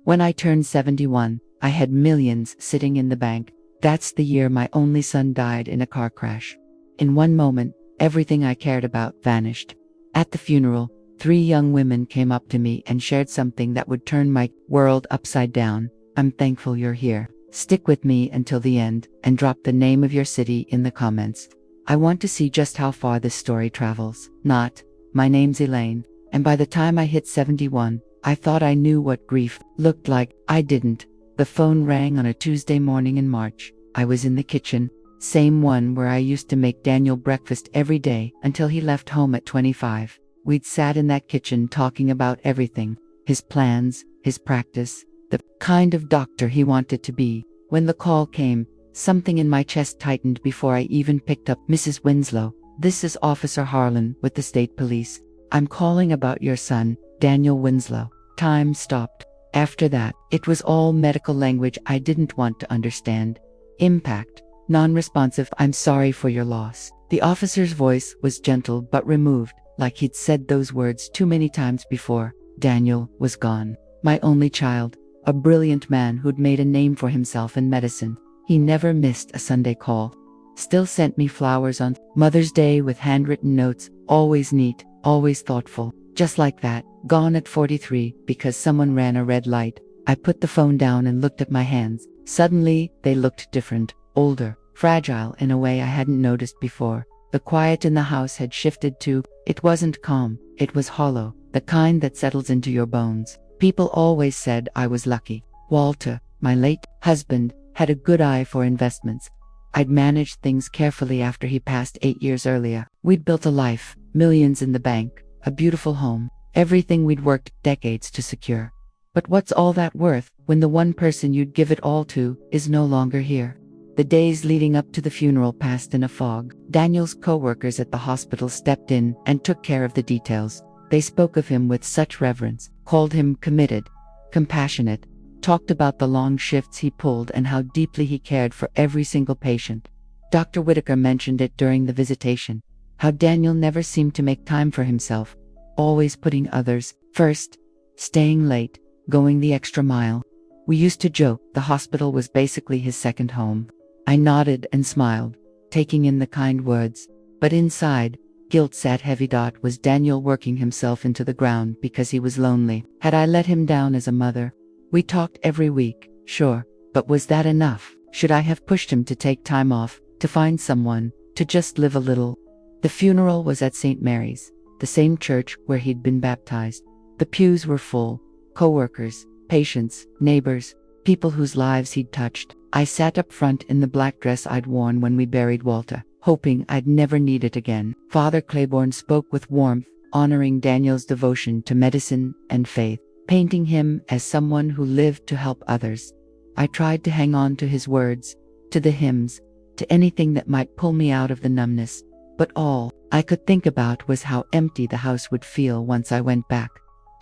When I turned 71, I had millions sitting in the bank. That's the year my only son died in a car crash. In one moment, everything I cared about vanished. At the funeral, 3 young women came up to me and shared something that would turn my world upside down. I'm thankful you're here. Stick with me until the end and drop the name of your city in the comments. I want to see just how far this story travels. Not, my name's Elaine, and by the time I hit 71, I thought I knew what grief looked like. I didn't. The phone rang on a Tuesday morning in March. I was in the kitchen, same one where I used to make Daniel breakfast every day until he left home at 25. We'd sat in that kitchen talking about everything, his plans, his practice, the kind of doctor he wanted to be. When the call came, something in my chest tightened before I even picked up. Mrs. Winslow, this is Officer Harlan with the state police. I'm calling about your son, Daniel Winslow. Time stopped. After that, it was all medical language I didn't want to understand. Impact. Non-responsive. I'm sorry for your loss. The officer's voice was gentle but removed, like he'd said those words too many times before. Daniel was gone. My only child. A brilliant man who'd made a name for himself in medicine. He never missed a Sunday call. Still sent me flowers on Mother's Day with handwritten notes, always neat, always thoughtful. Just like that, gone at 43 because someone ran a red light. I put the phone down and looked at my hands. Suddenly, they looked different, older, fragile in a way I hadn't noticed before. The quiet in the house had shifted too. It wasn't calm, it was hollow, the kind that settles into your bones. People always said I was lucky. Walter, my late husband, had a good eye for investments. I'd managed things carefully after he passed 8 years earlier. We'd built a life, millions in the bank, a beautiful home, everything we'd worked decades to secure. But what's all that worth when the one person you'd give it all to is no longer here? The days leading up to the funeral passed in a fog. Daniel's co-workers at the hospital stepped in and took care of the details. They spoke of him with such reverence, called him committed, compassionate, talked about the long shifts he pulled and how deeply he cared for every single patient. Dr. Whitaker mentioned it during the visitation, how Daniel never seemed to make time for himself, always putting others first, staying late, going the extra mile. We used to joke the hospital was basically his second home. I nodded and smiled, taking in the kind words, but inside, guilt sat heavy. Was Daniel working himself into the ground because he was lonely? Had I let him down as a mother? We talked every week, sure, but was that enough? Should I have pushed him to take time off, to find someone, to just live a little? The funeral was at St. Mary's, the same church where he'd been baptized. The pews were full, co-workers, patients, neighbors, people whose lives he'd touched. I sat up front in the black dress I'd worn when we buried Walter, hoping I'd never need it again. Father Claiborne spoke with warmth, honoring Daniel's devotion to medicine and faith, painting him as someone who lived to help others. I tried to hang on to his words, to the hymns, to anything that might pull me out of the numbness, but all I could think about was how empty the house would feel once I went back.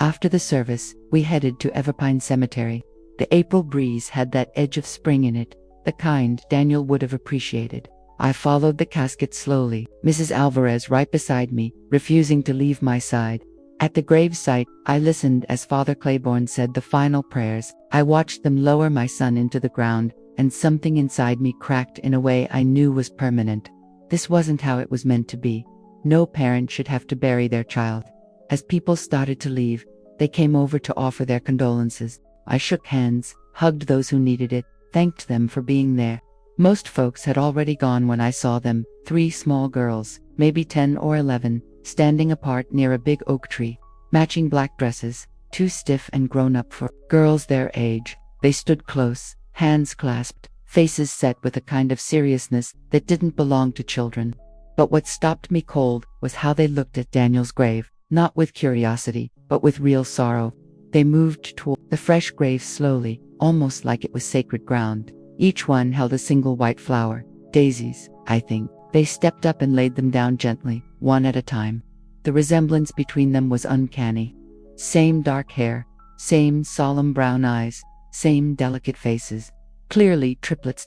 After the service, we headed to Everpine Cemetery. The April breeze had that edge of spring in it, the kind Daniel would have appreciated. I followed the casket slowly, Mrs. Alvarez right beside me, refusing to leave my side. At the gravesite, I listened as Father Claiborne said the final prayers. I watched them lower my son into the ground, and something inside me cracked in a way I knew was permanent. This wasn't how it was meant to be. No parent should have to bury their child. As people started to leave, they came over to offer their condolences. I shook hands, hugged those who needed it, thanked them for being there. Most folks had already gone when I saw them, 3 small girls, maybe 10 or 11, standing apart near a big oak tree, matching black dresses, too stiff and grown up for girls their age. They stood close, hands clasped, faces set with a kind of seriousness that didn't belong to children. But what stopped me cold was how they looked at Daniel's grave, not with curiosity, but with real sorrow. They moved toward the fresh grave slowly, almost like it was sacred ground. Each one held a single white flower, daisies, I think. They stepped up and laid them down gently, one at a time. The resemblance between them was uncanny. Same dark hair, same solemn brown eyes, same delicate faces. Clearly triplets.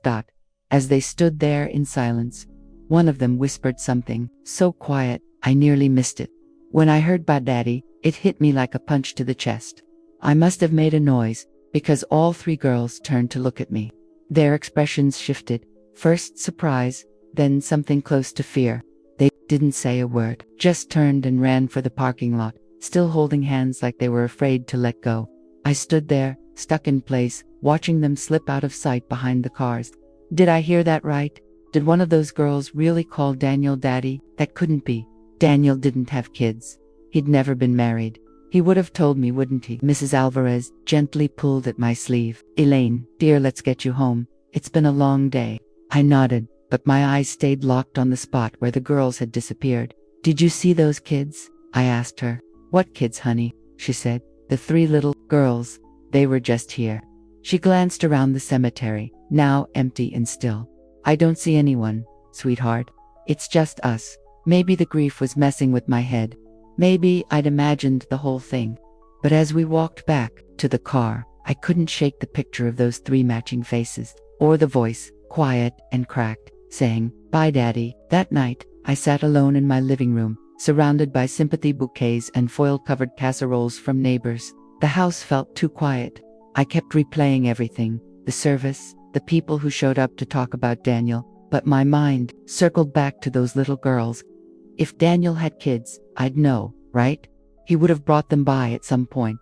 As they stood there in silence, one of them whispered something, so quiet, I nearly missed it. When I heard "Ba Daddy," it hit me like a punch to the chest. I must have made a noise, because all three girls turned to look at me. Their expressions shifted, first surprise, then something close to fear. They didn't say a word, just turned and ran for the parking lot, still holding hands like they were afraid to let go. I stood there, stuck in place, watching them slip out of sight behind the cars. Did I hear that right? Did one of those girls really call Daniel Daddy? That couldn't be. Daniel didn't have kids. He'd never been married. He would have told me, wouldn't he? Mrs. Alvarez gently pulled at my sleeve. Elaine, dear, let's get you home. It's been a long day. I nodded, but my eyes stayed locked on the spot where the girls had disappeared. Did you see those kids? I asked her. What kids, honey? She said. The three little girls. They were just here. She glanced around the cemetery, now empty and still. I don't see anyone, sweetheart. It's just us. Maybe the grief was messing with my head. Maybe I'd imagined the whole thing. But as we walked back to the car, I couldn't shake the picture of those three matching faces, or the voice, quiet and cracked, saying, "Bye, Daddy." That night, I sat alone in my living room, surrounded by sympathy bouquets and foil-covered casseroles from neighbors. The house felt too quiet. I kept replaying everything, the service, the people who showed up to talk about Daniel, but my mind circled back to those little girls. If Daniel had kids, I'd know, right? He would have brought them by at some point.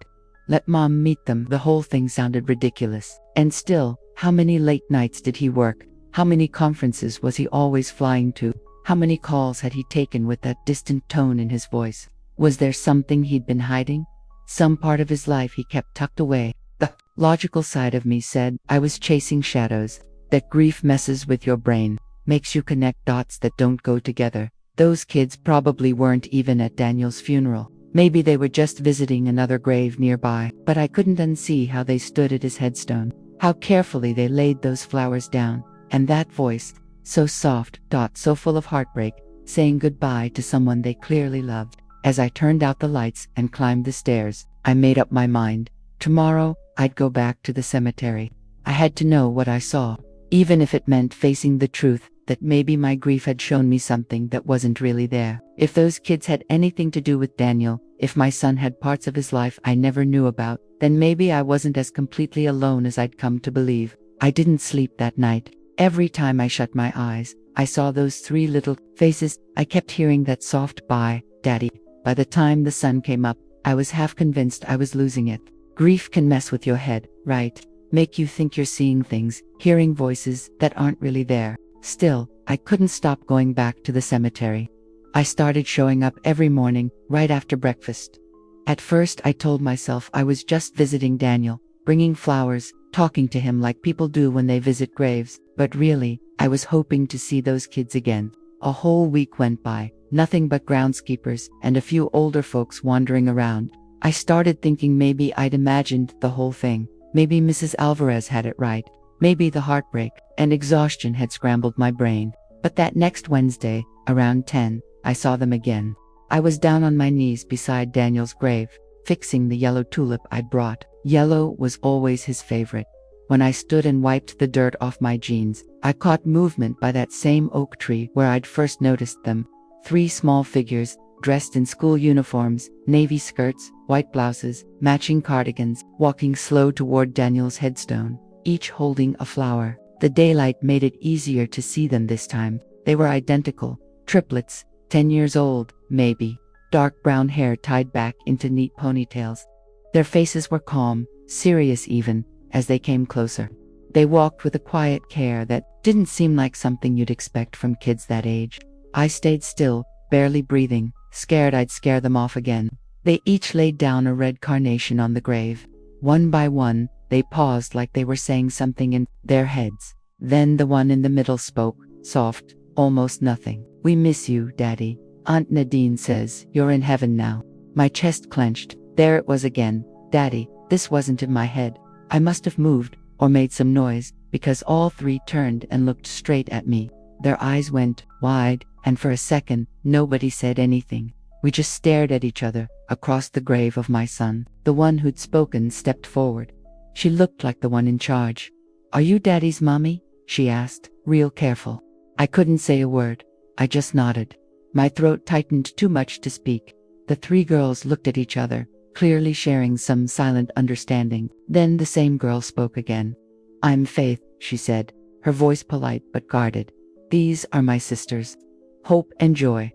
Let Mom meet them. The whole thing sounded ridiculous. And still, how many late nights did he work? How many conferences was he always flying to? How many calls had he taken with that distant tone in his voice? Was there something he'd been hiding? Some part of his life he kept tucked away? The logical side of me said I was chasing shadows, that grief messes with your brain, makes you connect dots that don't go together. Those kids probably weren't even at Daniel's funeral. Maybe they were just visiting another grave nearby, but I couldn't unsee how they stood at his headstone, how carefully they laid those flowers down, and that voice, so soft, so full of heartbreak, saying goodbye to someone they clearly loved. As I turned out the lights and climbed the stairs, I made up my mind. Tomorrow, I'd go back to the cemetery. I had to know what I saw, even if it meant facing the truth that maybe my grief had shown me something that wasn't really there. If those kids had anything to do with Daniel, if my son had parts of his life I never knew about, then maybe I wasn't as completely alone as I'd come to believe. I didn't sleep that night. Every time I shut my eyes, I saw those three little faces. I kept hearing that soft "Bye, Daddy." By the time the sun came up, I was half convinced I was losing it. Grief can mess with your head, right? Make you think you're seeing things, hearing voices that aren't really there. Still, I couldn't stop going back to the cemetery. I started showing up every morning, right after breakfast. At first I told myself I was just visiting Daniel, bringing flowers, talking to him like people do when they visit graves, but really, I was hoping to see those kids again. A whole week went by, nothing but groundskeepers and a few older folks wandering around. I started thinking maybe I'd imagined the whole thing. Maybe Mrs. Alvarez had it right. Maybe the heartbreak and exhaustion had scrambled my brain. But that next Wednesday, around 10, I saw them again. I was down on my knees beside Daniel's grave, fixing the yellow tulip I'd brought. Yellow was always his favorite. When I stood and wiped the dirt off my jeans, I caught movement by that same oak tree where I'd first noticed them. Three small figures, dressed in school uniforms, navy skirts, white blouses, matching cardigans, walking slow toward Daniel's headstone, each holding a flower. The daylight made it easier to see them this time. They were identical, triplets, 10 years old, maybe, dark brown hair tied back into neat ponytails. Their faces were calm, serious even, as they came closer. They walked with a quiet care that didn't seem like something you'd expect from kids that age. I stayed still, barely breathing, scared I'd scare them off again. They each laid down a red carnation on the grave. One by one, they paused like they were saying something in their heads. Then the one in the middle spoke, soft, almost nothing. "We miss you, Daddy. Aunt Nadine says you're in heaven now." My chest clenched. There it was again. Daddy. This wasn't in my head. I must have moved, or made some noise, because all three turned and looked straight at me. Their eyes went wide, and for a second, nobody said anything. We just stared at each other, across the grave of my son. The one who'd spoken stepped forward. She looked like the one in charge. "Are you Daddy's mommy?" she asked, real careful. I couldn't say a word. I just nodded. My throat tightened too much to speak. The three girls looked at each other, clearly sharing some silent understanding. Then the same girl spoke again. "I'm Faith," she said, her voice polite but guarded. "These are my sisters, Hope and Joy.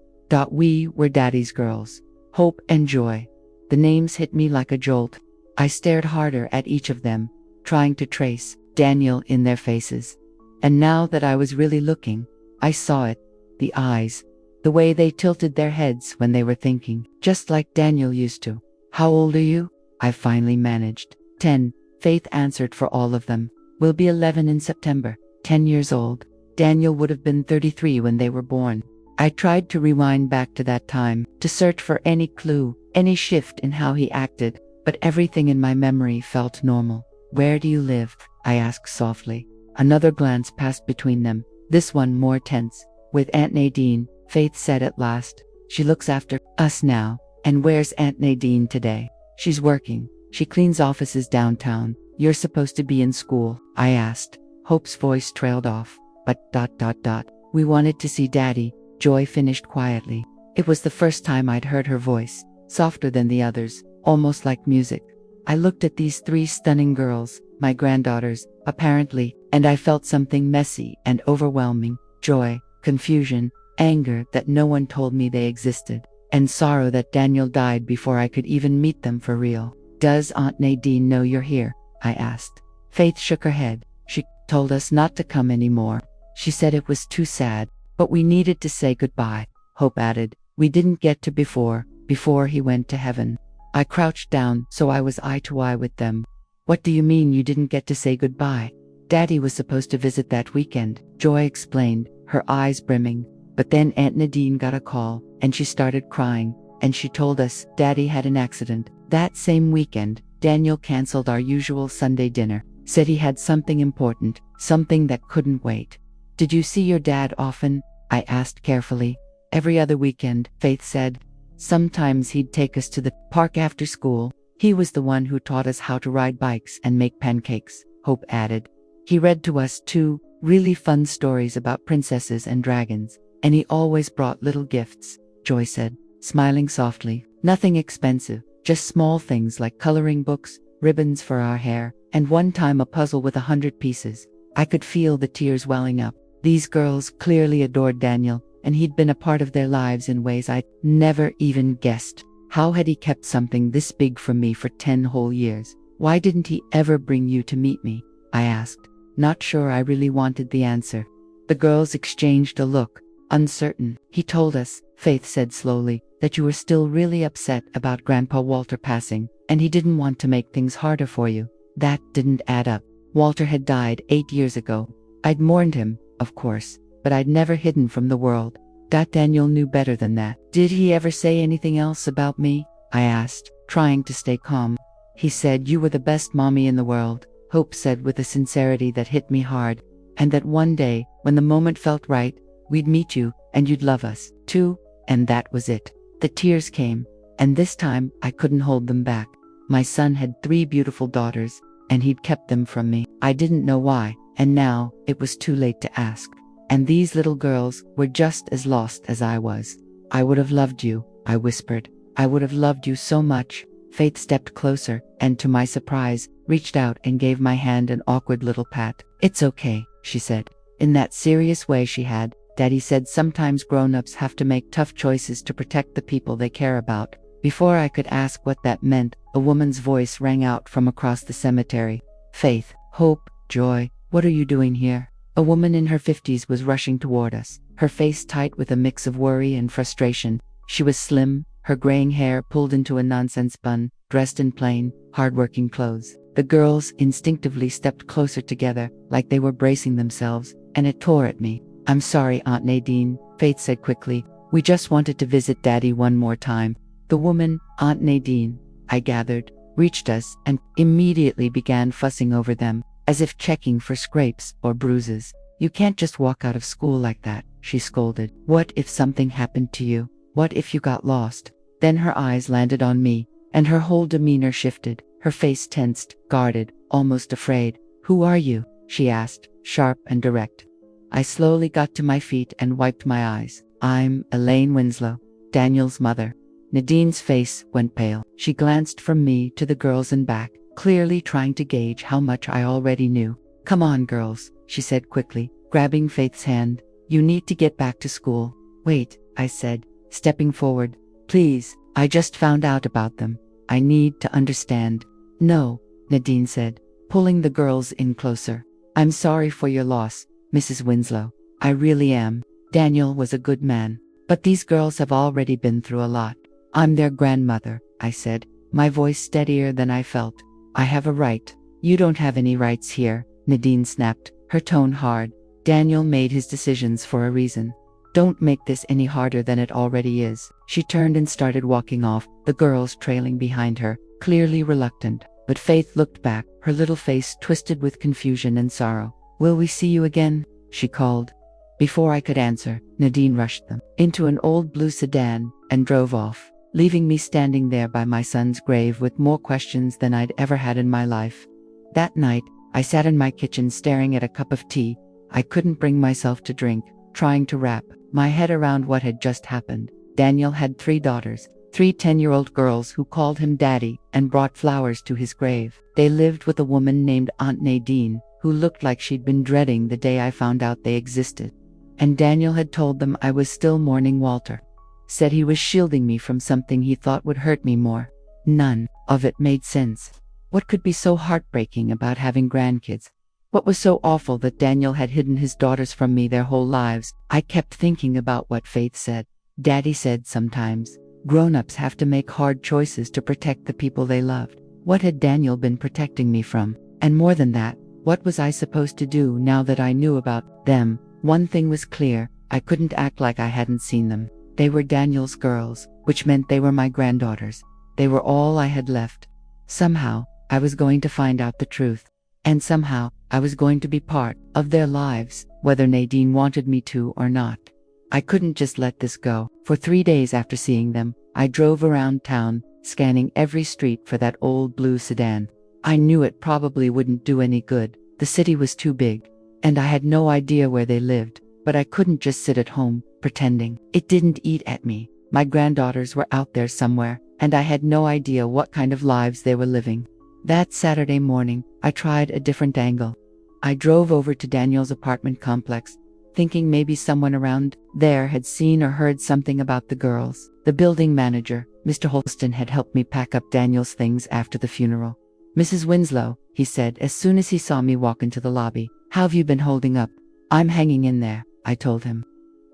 We were Daddy's girls. Hope and Joy." The names hit me like a jolt. I stared harder at each of them, trying to trace Daniel in their faces. And now that I was really looking, I saw it. The eyes. The way they tilted their heads when they were thinking, just like Daniel used to. "How old are you?" I finally managed. 10, Faith answered for all of them. "We'll be 11 in September." 10 years old. Daniel would have been 33 when they were born. I tried to rewind back to that time, to search for any clue, any shift in how he acted, but everything in my memory felt normal. "Where do you live?" I asked softly. Another glance passed between them, this one more tense. "With Aunt Nadine," Faith said at last. "She looks after us now." "And where's Aunt Nadine today?" "She's working. She cleans offices downtown." "You're supposed to be in school," I asked. Hope's voice trailed off. "But ... We wanted to see Daddy," Joy finished quietly. It was the first time I'd heard her voice, softer than the others, almost like music. I looked at these 3 stunning girls, my granddaughters, apparently, and I felt something messy and overwhelming. Joy, confusion, anger that no one told me they existed, and sorrow that Daniel died before I could even meet them for real. "Does Aunt Nadine know you're here?" I asked. Faith shook her head. "She told us not to come anymore. She said it was too sad, but we needed to say goodbye." Hope added, "We didn't get to before he went to heaven." I crouched down so I was eye to eye with them. "What do you mean you didn't get to say goodbye?" "Daddy was supposed to visit that weekend," Joy explained, her eyes brimming. "But then Aunt Nadine got a call, and she started crying, and she told us Daddy had an accident." That same weekend, Daniel canceled our usual Sunday dinner, said he had something important, something that couldn't wait. "Did you see your dad often?" I asked carefully. "Every other weekend," Faith said. "Sometimes he'd take us to the park after school. He was the one who taught us how to ride bikes and make pancakes," Hope added. "He read to us too, really fun stories about princesses and dragons. And he always brought little gifts," Joy said, smiling softly. "Nothing expensive, just small things like coloring books, ribbons for our hair, and one time a puzzle with 100 pieces." I could feel the tears welling up. These girls clearly adored Daniel, and he'd been a part of their lives in ways I'd never even guessed. How had he kept something this big from me for 10 whole years? "Why didn't he ever bring you to meet me?" I asked, not sure I really wanted the answer. The girls exchanged a look, uncertain. "He told us," Faith said slowly, "that you were still really upset about Grandpa Walter passing, and he didn't want to make things harder for you." That didn't add up. Walter had died 8 years ago. I'd mourned him, of course, but I'd never hidden from the world. Daniel knew better than that. "Did he ever say anything else about me?" I asked, trying to stay calm. "He said you were the best mommy in the world," Hope said with a sincerity that hit me hard. "And that one day, when the moment felt right, we'd meet you, and you'd love us, too." And that was it. The tears came, and this time I couldn't hold them back. My son had 3 beautiful daughters, and he'd kept them from me. I didn't know why, and now it was too late to ask. And these little girls were just as lost as I was. "I would have loved you," I whispered. "I would have loved you so much." Faith stepped closer, and to my surprise, reached out and gave my hand an awkward little pat. "It's okay," she said, in that serious way she had. Daddy said sometimes grown-ups have to make tough choices to protect the people they care about. Before I could ask what that meant, a woman's voice rang out from across the cemetery. "Faith, Hope, Joy, what are you doing here?" A woman in her 50s was rushing toward us, her face tight with a mix of worry and frustration. She was slim, her graying hair pulled into a nonsense bun, dressed in plain, hard-working clothes. The girls instinctively stepped closer together, like they were bracing themselves, and it tore at me. "I'm sorry, Aunt Nadine," Faith said quickly. "We just wanted to visit Daddy one more time." The woman, Aunt Nadine, I gathered, reached us and immediately began fussing over them, as if checking for scrapes or bruises. "You can't just walk out of school like that," she scolded. "What if something happened to you? What if you got lost?" Then her eyes landed on me, and her whole demeanor shifted, her face tensed, guarded, almost afraid. "Who are you?" she asked, sharp and direct. I slowly got to my feet and wiped my eyes. "I'm Elaine Winslow, Daniel's mother." Nadine's face went pale. She glanced from me to the girls and back, clearly trying to gauge how much I already knew. "Come on, girls," she said quickly, grabbing Faith's hand. "You need to get back to school." "Wait," I said, stepping forward. "Please, I just found out about them. I need to understand." "No," Nadine said, pulling the girls in closer. "I'm sorry for your loss, Mrs. Winslow. I really am. Daniel was a good man. But these girls have already been through a lot. I'm their grandmother," I said, my voice steadier than I felt. "I have a right." "You don't have any rights here," Nadine snapped, her tone hard. "Daniel made his decisions for a reason. Don't make this any harder than it already is." She turned and started walking off, the girls trailing behind her, clearly reluctant. But Faith looked back, her little face twisted with confusion and sorrow. "Will we see you again?" she called. Before I could answer, Nadine rushed them into an old blue sedan and drove off, leaving me standing there by my son's grave with more questions than I'd ever had in my life. That night, I sat in my kitchen staring at a cup of tea I couldn't bring myself to drink, trying to wrap my head around what had just happened. Daniel had 3 daughters, 3 10-year-old girls who called him daddy and brought flowers to his grave. They lived with a woman named Aunt Nadine, who looked like she'd been dreading the day I found out they existed. And Daniel had told them I was still mourning Walter. Said he was shielding me from something he thought would hurt me more. None of it made sense. What could be so heartbreaking about having grandkids? What was so awful that Daniel had hidden his daughters from me their whole lives? I kept thinking about what Faith said. Daddy said sometimes, grown-ups have to make hard choices to protect the people they loved. What had Daniel been protecting me from? And more than that, what was I supposed to do now that I knew about them? One thing was clear, I couldn't act like I hadn't seen them. They were Daniel's girls, which meant they were my granddaughters. They were all I had left. Somehow, I was going to find out the truth. And somehow, I was going to be part of their lives, whether Nadine wanted me to or not. I couldn't just let this go. For 3 days after seeing them, I drove around town, scanning every street for that old blue sedan. I knew it probably wouldn't do any good. The city was too big, and I had no idea where they lived. But I couldn't just sit at home, pretending. It didn't eat at me. My granddaughters were out there somewhere, and I had no idea what kind of lives they were living. That Saturday morning, I tried a different angle. I drove over to Daniel's apartment complex, thinking maybe someone around there had seen or heard something about the girls. The building manager, Mr. Holston, had helped me pack up Daniel's things after the funeral. "Mrs. Winslow," he said as soon as he saw me walk into the lobby, "how have you been holding up?" "I'm hanging in there," I told him.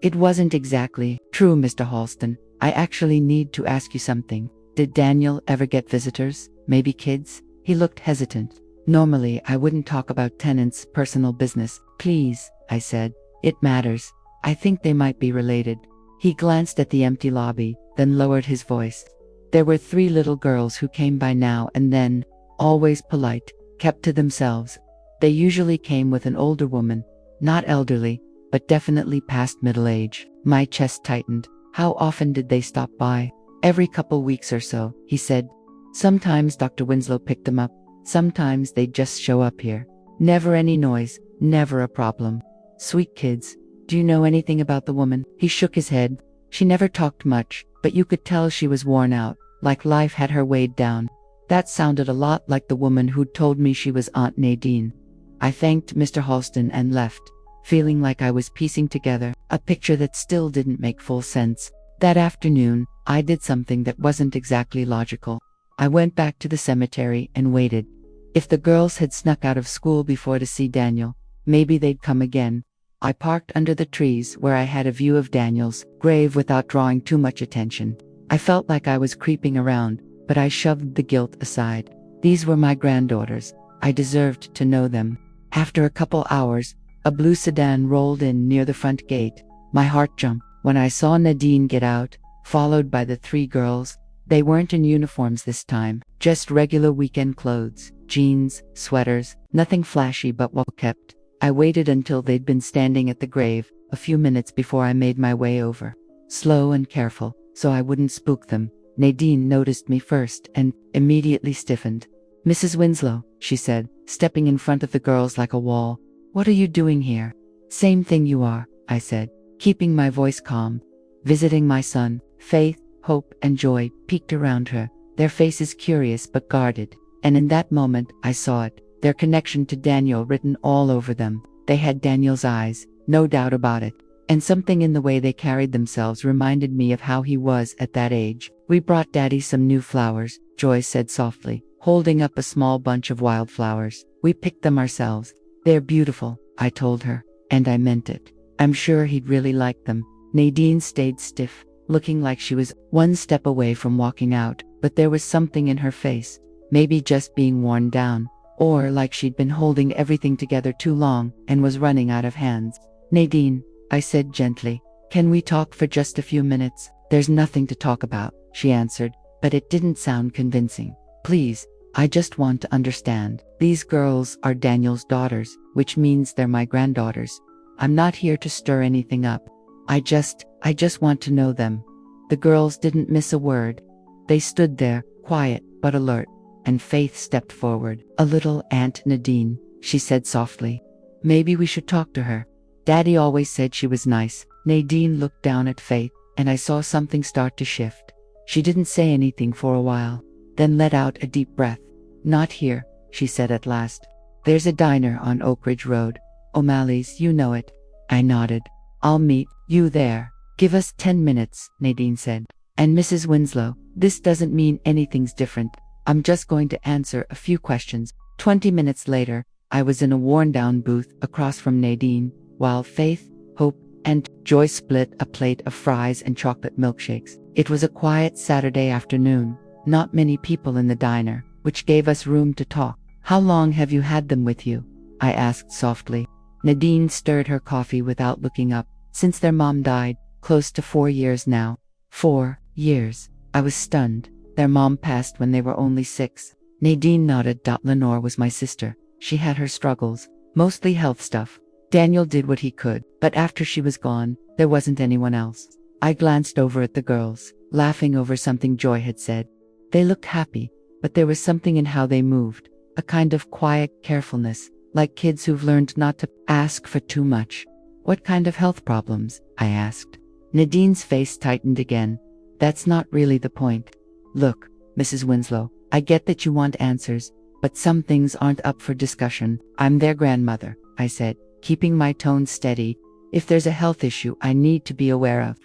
"It wasn't exactly true, Mr. Holston. I actually need to ask you something. Did Daniel ever get visitors? Maybe kids?" He looked hesitant. "Normally, I wouldn't talk about tenants' personal business." "Please," I said. "It matters. I think they might be related." He glanced at the empty lobby, then lowered his voice. There were 3 little girls who came by now and then, always polite, kept to themselves. They usually came with an older woman, not elderly, but definitely past middle age. My chest tightened. How often did they stop by? "Every couple weeks or so," he said. "Sometimes Dr. Winslow picked them up. Sometimes they'd just show up here. Never any noise, never a problem. Sweet kids." "Do you know anything about the woman?" He shook his head. "She never talked much, but you could tell she was worn out, like life had her weighed down." That sounded a lot like the woman who'd told me she was Aunt Nadine. I thanked Mr. Halston and left, feeling like I was piecing together a picture that still didn't make full sense. That afternoon, I did something that wasn't exactly logical. I went back to the cemetery and waited. If the girls had snuck out of school before to see Daniel, maybe they'd come again. I parked under the trees where I had a view of Daniel's grave without drawing too much attention. I felt like I was creeping around, but I shoved the guilt aside. These were my granddaughters. I deserved to know them. After a couple hours, a blue sedan rolled in near the front gate. My heart jumped when I saw Nadine get out, followed by the 3 girls. They weren't in uniforms this time, just regular weekend clothes, jeans, sweaters, nothing flashy but well kept. I waited until they'd been standing at the grave, a few minutes before I made my way over. Slow and careful, so I wouldn't spook them. Nadine noticed me first and immediately stiffened. "Mrs. Winslow," she said, stepping in front of the girls like a wall. "What are you doing here?" "Same thing you are," I said, keeping my voice calm. "Visiting my son, Faith." hope, and joy peeked around her, their faces curious but guarded. And in that moment, I saw it, their connection to Daniel written all over them. They had Daniel's eyes, no doubt about it. And something in the way they carried themselves reminded me of how he was at that age. "We brought Daddy some new flowers," Joy said softly, holding up a small bunch of wildflowers. "We picked them ourselves. They're beautiful," I told her, and I meant it. I'm sure he'd really like them. Nadine stayed stiff, looking like she was one step away from walking out, but there was something in her face, maybe just being worn down, or like she'd been holding everything together too long and was running out of hands. "Nadine," I said gently, "can we talk for just a few minutes?" "There's nothing to talk about," she answered, but it didn't sound convincing. "Please, I just want to understand. These girls are Daniel's daughters, which means they're my granddaughters. I'm not here to stir anything up. I just want to know them." The girls didn't miss a word. They stood there, quiet but alert, and Faith stepped forward. "A little Aunt Nadine," she said softly. "Maybe we should talk to her. Daddy always said she was nice." Nadine looked down at Faith, and I saw something start to shift. She didn't say anything for a while, then let out a deep breath. "Not here," she said at last. "There's a diner on Oak Ridge Road. O'Malley's, you know it." I nodded. "I'll meet you there." "Give us 10 minutes, Nadine said. "And Mrs. Winslow, this doesn't mean anything's different. I'm just going to answer a few questions." 20 minutes later, I was in a worn-down booth across from Nadine, while Faith, Hope, and Joy split a plate of fries and chocolate milkshakes. It was a quiet Saturday afternoon, not many people in the diner, which gave us room to talk. "How long have you had them with you?" I asked softly. Nadine stirred her coffee without looking up. "Since their mom died, close to 4 years now." 4 years. I was stunned. Their mom passed when they were only 6. Nadine nodded. "Lenore was my sister. She had her struggles, mostly health stuff. Daniel did what he could, but after she was gone, there wasn't anyone else." I glanced over at the girls, laughing over something Joy had said. They looked happy, but there was something in how they moved, a kind of quiet carefulness, like kids who've learned not to ask for too much. "What kind of health problems?" I asked. Nadine's face tightened again. "That's not really the point. Look, Mrs. Winslow, I get that you want answers, but some things aren't up for discussion. I'm their grandmother," I said, keeping my tone steady. "If there's a health issue I need to be aware of."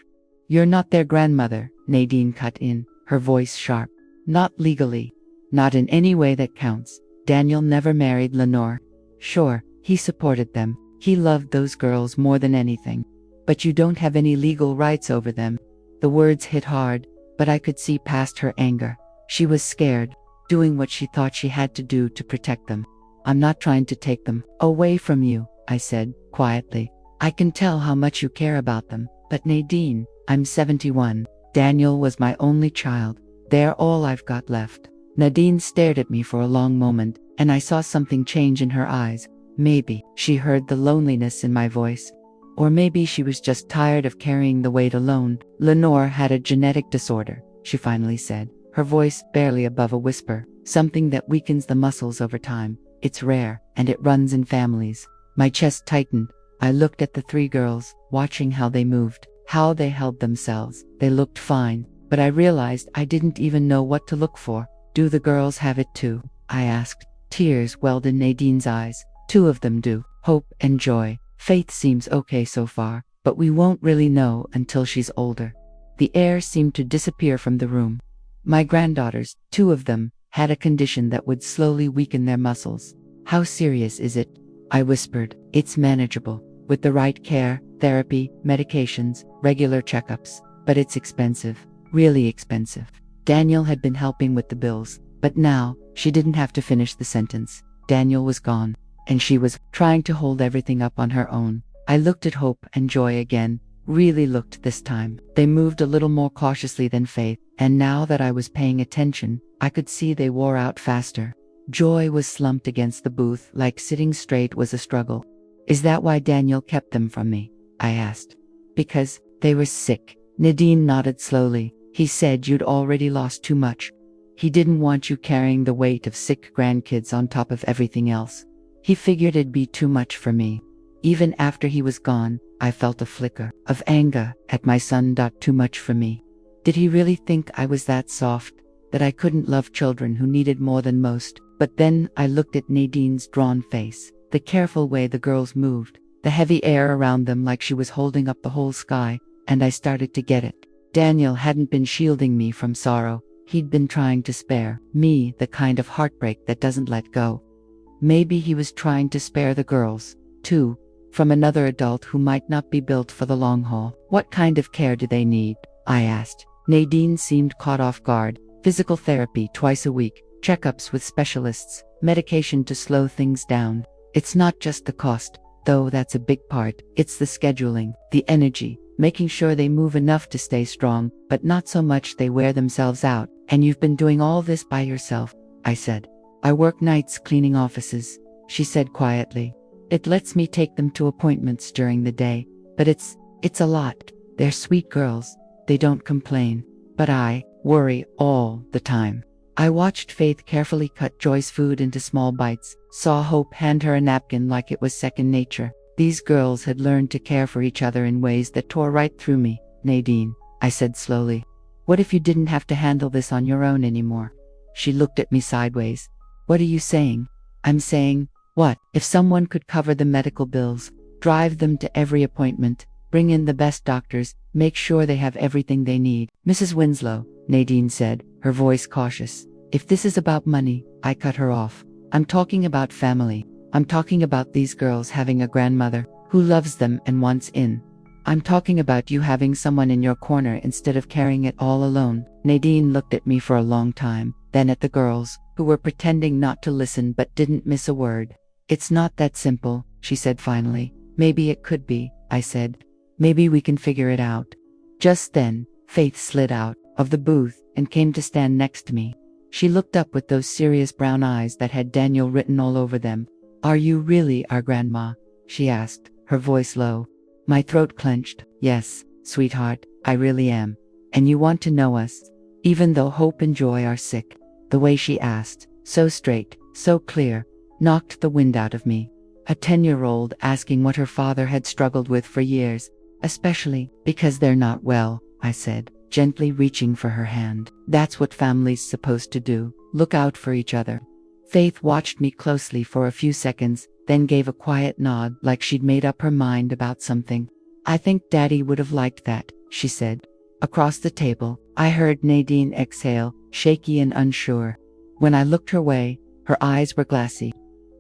"You're not their grandmother," Nadine cut in, her voice sharp. "Not legally. Not in any way that counts. Daniel never married Lenore. Sure, he supported them. He loved those girls more than anything. But you don't have any legal rights over them." The words hit hard, but I could see past her anger. She was scared, doing what she thought she had to do to protect them. "I'm not trying to take them away from you," I said, quietly. "I can tell how much you care about them, but Nadine, I'm 71. Daniel was my only child. They're all I've got left." Nadine stared at me for a long moment, and I saw something change in her eyes. Maybe she heard the loneliness in my voice. Or maybe she was just tired of carrying the weight alone. "Lenore had a genetic disorder," she finally said, her voice barely above a whisper. "Something that weakens the muscles over time. It's rare, and it runs in families." My chest tightened. I looked at the 3 girls, watching how they moved, how they held themselves. They looked fine, but I realized I didn't even know what to look for. "Do the girls have it too?" I asked. Tears welled in Nadine's eyes. "2 of them do, Hope and Joy. Faith seems okay so far, but we won't really know until she's older." The air seemed to disappear from the room. "My granddaughters, 2 of them, had a condition that would slowly weaken their muscles." "How serious is it?" I whispered. "It's manageable, with the right care, therapy, medications, regular checkups. But it's expensive, really expensive." Daniel had been helping with the bills, but now, she didn't have to finish the sentence. Daniel was gone, and she was trying to hold everything up on her own. I looked at Hope and Joy again, really looked this time. They moved a little more cautiously than Faith, and now that I was paying attention, I could see they wore out faster. Joy was slumped against the booth like sitting straight was a struggle. "Is that why Daniel kept them from me?" I asked. "Because they were sick." Nadine nodded slowly. "He said you'd already lost too much. He didn't want you carrying the weight of sick grandkids on top of everything else. He figured it'd be too much for me." Even after he was gone, I felt a flicker of anger at my son. "Too much for me. Did he really think I was that soft, that I couldn't love children who needed more than most? But then I looked at Nadine's drawn face, the careful way the girls moved, the heavy air around them like she was holding up the whole sky, and I started to get it. Daniel hadn't been shielding me from sorrow. He'd been trying to spare me the kind of heartbreak that doesn't let go. Maybe he was trying to spare the girls, too, from another adult who might not be built for the long haul. What kind of care do they need? I asked. Nadine seemed caught off guard. Physical therapy twice a week, checkups with specialists, medication to slow things down. It's not just the cost, though that's a big part. It's the scheduling, the energy, making sure they move enough to stay strong, but not so much they wear themselves out. And you've been doing all this by yourself, I said. I work nights cleaning offices, she said quietly. It lets me take them to appointments during the day, but it's a lot. They're sweet girls. They don't complain. But I worry all the time. I watched Faith carefully cut Joy's food into small bites, saw Hope hand her a napkin like it was second nature. These girls had learned to care for each other in ways that tore right through me. Nadine, I said slowly, what if you didn't have to handle this on your own anymore? She looked at me sideways. What are you saying? I'm saying, what if someone could cover the medical bills, drive them to every appointment, bring in the best doctors, make sure they have everything they need? Mrs. Winslow, Nadine said, her voice cautious. If this is about money, I cut her off. I'm talking about family. I'm talking about these girls having a grandmother who loves them and wants in. I'm talking about you having someone in your corner instead of carrying it all alone. Nadine looked at me for a long time, then at the girls, who were pretending not to listen but didn't miss a word. It's not that simple, she said finally. Maybe it could be, I said. Maybe we can figure it out. Just then, Faith slid out of the booth and came to stand next to me. She looked up with those serious brown eyes that had Daniel written all over them. Are you really our grandma? She asked, her voice low. My throat clenched. Yes, sweetheart, I really am. And you want to know us? Even though Hope and Joy are sick. The way she asked, so straight, so clear, knocked the wind out of me. A 10-year-old asking what her father had struggled with for years, especially because they're not well, I said, gently reaching for her hand. That's what family's supposed to do, look out for each other. Faith watched me closely for a few seconds, then gave a quiet nod like she'd made up her mind about something. I think Daddy would have liked that, she said. Across the table, I heard Nadine exhale, shaky and unsure. When I looked her way, her eyes were glassy.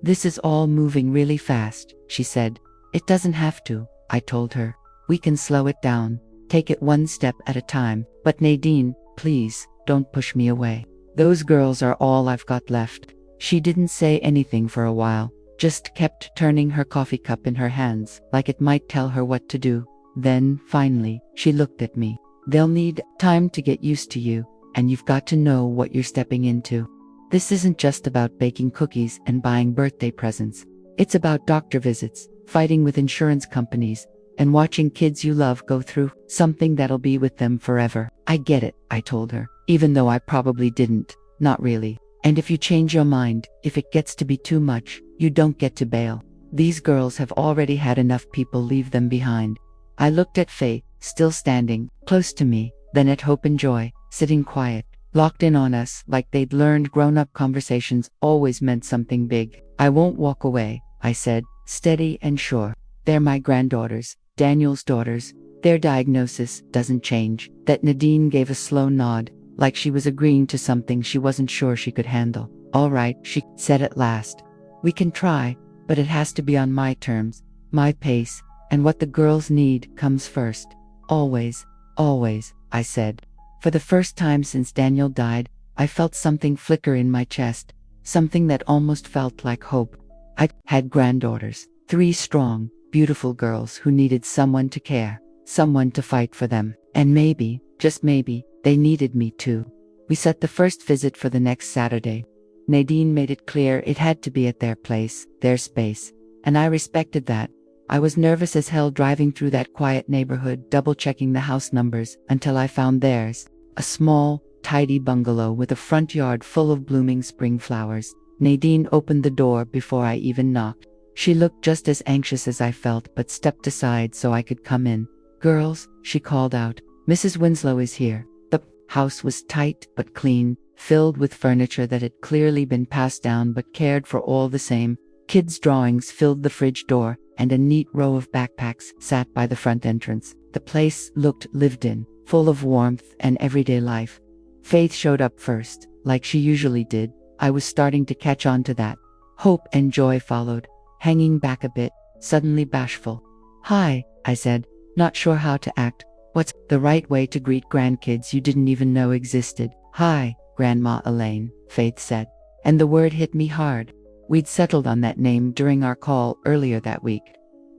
This is all moving really fast, she said. It doesn't have to, I told her. We can slow it down, take it one step at a time. But Nadine, please, don't push me away. Those girls are all I've got left. She didn't say anything for a while, just kept turning her coffee cup in her hands, like it might tell her what to do. Then, finally, she looked at me. They'll need time to get used to you, and you've got to know what you're stepping into. This isn't just about baking cookies and buying birthday presents. It's about doctor visits, fighting with insurance companies, and watching kids you love go through something that'll be with them forever. I get it, I told her, even though I probably didn't. Not really. And if you change your mind, if it gets to be too much, you don't get to bail. These girls have already had enough people leave them behind. I looked at Faith, still standing, close to me, then at Hope and Joy, sitting quiet, locked in on us like they'd learned grown-up conversations always meant something big. I won't walk away, I said, steady and sure. They're my granddaughters, Daniel's daughters. Their diagnosis doesn't change. That Nadine gave a slow nod, like she was agreeing to something she wasn't sure she could handle. All right, she said at last. We can try, but it has to be on my terms, my pace, and what the girls need comes first. Always, always, I said. For the first time since Daniel died, I felt something flicker in my chest, something that almost felt like hope. I had granddaughters, 3 strong, beautiful girls who needed someone to care, someone to fight for them. And maybe, just maybe, they needed me too. We set the first visit for the next Saturday. Nadine made it clear it had to be at their place, their space, and I respected that. I was nervous as hell driving through that quiet neighborhood, double-checking the house numbers, until I found theirs. A small, tidy bungalow with a front yard full of blooming spring flowers. Nadine opened the door before I even knocked. She looked just as anxious as I felt but stepped aside so I could come in. Girls, she called out. Mrs. Winslow is here. The House was tight but clean, filled with furniture that had clearly been passed down but cared for all the same. Kids' drawings filled the fridge door, and a neat row of backpacks sat by the front entrance. The place looked lived in, full of warmth and everyday life. Faith showed up first, like she usually did. I was starting to catch on to that. Hope and Joy followed, hanging back a bit, suddenly bashful. "Hi," I said, not sure how to act. What's the right way to greet grandkids you didn't even know existed? "Hi, Grandma Elaine," Faith said. And the word hit me hard. We'd settled on that name during our call earlier that week.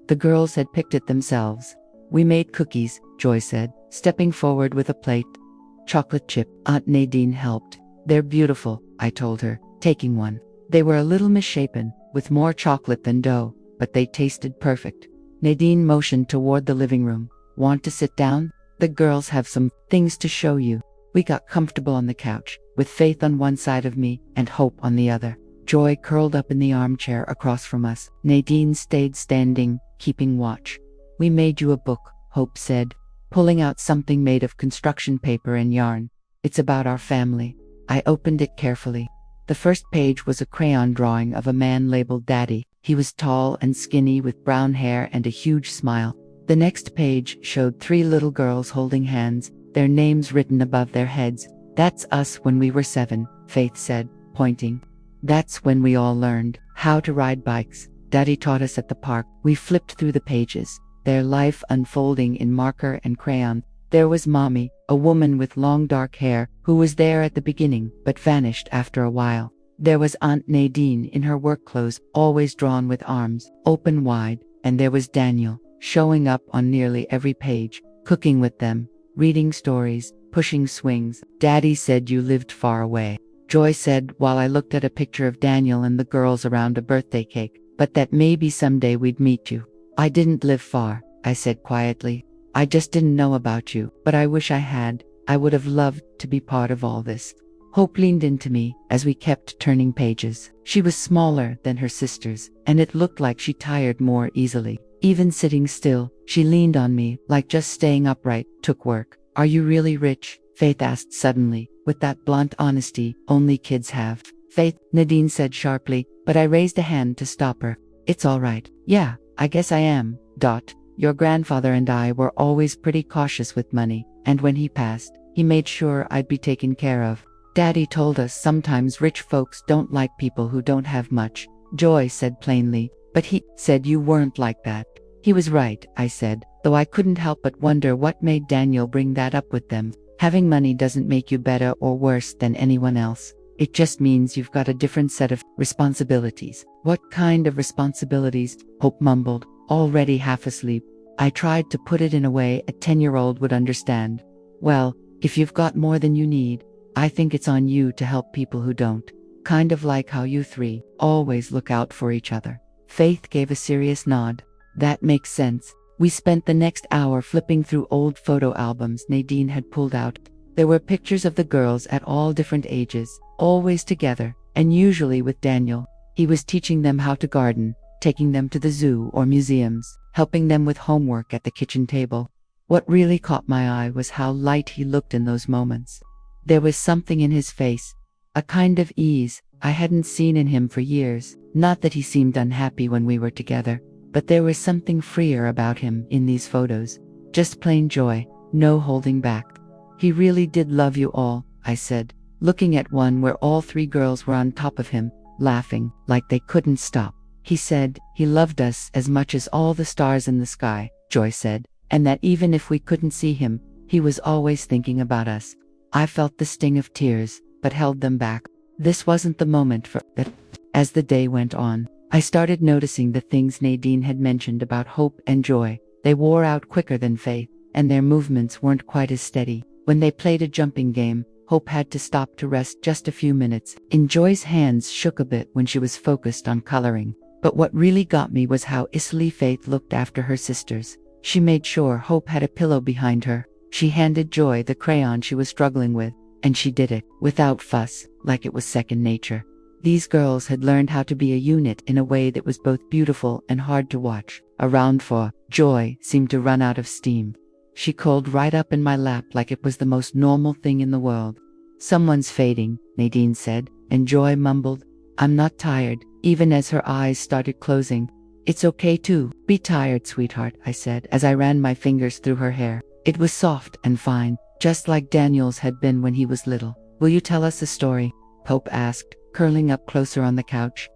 The girls had picked it themselves. "We made cookies," Joy said, stepping forward with a plate. "Chocolate chip." Aunt Nadine helped. "They're beautiful," I told her, taking one. They were a little misshapen, with more chocolate than dough, but they tasted perfect. Nadine motioned toward the living room. "Want to sit down? The girls have some things to show you." We got comfortable on the couch, with Faith on one side of me and Hope on the other. Joy curled up in the armchair across from us. Nadine stayed standing, keeping watch. "We made you a book," Hope said, pulling out something made of construction paper and yarn. "It's about our family." I opened it carefully. The first page was a crayon drawing of a man labeled Daddy. He was tall and skinny with brown hair and a huge smile. The next page showed 3 little girls holding hands, their names written above their heads. "That's us when we were 7, Faith said, pointing. "That's when we all learned how to ride bikes. Daddy taught us at the park." We flipped through the pages, their life unfolding in marker and crayon. There was Mommy, a woman with long dark hair, who was there at the beginning, but vanished after a while. There was Aunt Nadine in her work clothes, always drawn with arms open wide, and there was Daniel, showing up on nearly every page, cooking with them, reading stories, pushing swings. "Daddy said you lived far away," Joy said while I looked at a picture of Daniel and the girls around a birthday cake, "but that maybe someday we'd meet you." "I didn't live far," I said quietly. "I just didn't know about you, but I wish I had. I would have loved to be part of all this." Hope leaned into me as we kept turning pages. She was smaller than her sisters, and it looked like she tired more easily. Even sitting still, she leaned on me, like just staying upright took work. "Are you really rich?" Faith asked suddenly, with that blunt honesty only kids have. "Faith," Nadine said sharply, but I raised a hand to stop her. "It's all right. Yeah, I guess I am. Your grandfather and I were always pretty cautious with money, and when he passed, he made sure I'd be taken care of. Daddy told us sometimes rich folks don't like people who don't have much," Joy said plainly, "but he said you weren't like that." "He was right," I said, though I couldn't help but wonder what made Daniel bring that up with them. Having money doesn't make you better or worse than anyone else. It just means you've got a different set of responsibilities. "What kind of responsibilities?" Hope mumbled, already half asleep. I tried to put it in a way a 10-year-old would understand. "Well, if you've got more than you need, I think it's on you to help people who don't. Kind of like how you 3 always look out for each other." Faith gave a serious nod. "That makes sense." We spent the next hour flipping through old photo albums Nadine had pulled out. There were pictures of the girls at all different ages, always together, and usually with Daniel. He was teaching them how to garden, taking them to the zoo or museums, helping them with homework at the kitchen table. What really caught my eye was how light he looked in those moments. There was something in his face, a kind of ease I hadn't seen in him for years. Not that he seemed unhappy when we were together, but there was something freer about him in these photos. Just plain joy, no holding back. "He really did love you all," I said, looking at one where all 3 girls were on top of him, laughing like they couldn't stop. "He said he loved us as much as all the stars in the sky," Joy said, "and that even if we couldn't see him, he was always thinking about us." I felt the sting of tears, but held them back. This wasn't the moment for that. As the day went on, I started noticing the things Nadine had mentioned about Hope and Joy. They wore out quicker than Faith, and their movements weren't quite as steady. When they played a jumping game, Hope had to stop to rest just a few minutes, and Joy's hands shook a bit when she was focused on coloring. But what really got me was how easily Faith looked after her sisters. She made sure Hope had a pillow behind her. She handed Joy the crayon she was struggling with, and she did it without fuss, like it was second nature. These girls had learned how to be a unit in a way that was both beautiful and hard to watch. Around 4, Joy seemed to run out of steam. She curled right up in my lap like it was the most normal thing in the world. Someone's fading, Nadine said, and Joy mumbled, I'm not tired, even as her eyes started closing. It's okay to be tired, sweetheart, I said as I ran my fingers through her hair. It was soft and fine, just like Daniel's had been when he was little. Will you tell us a story? Pope asked, curling up closer on the couch.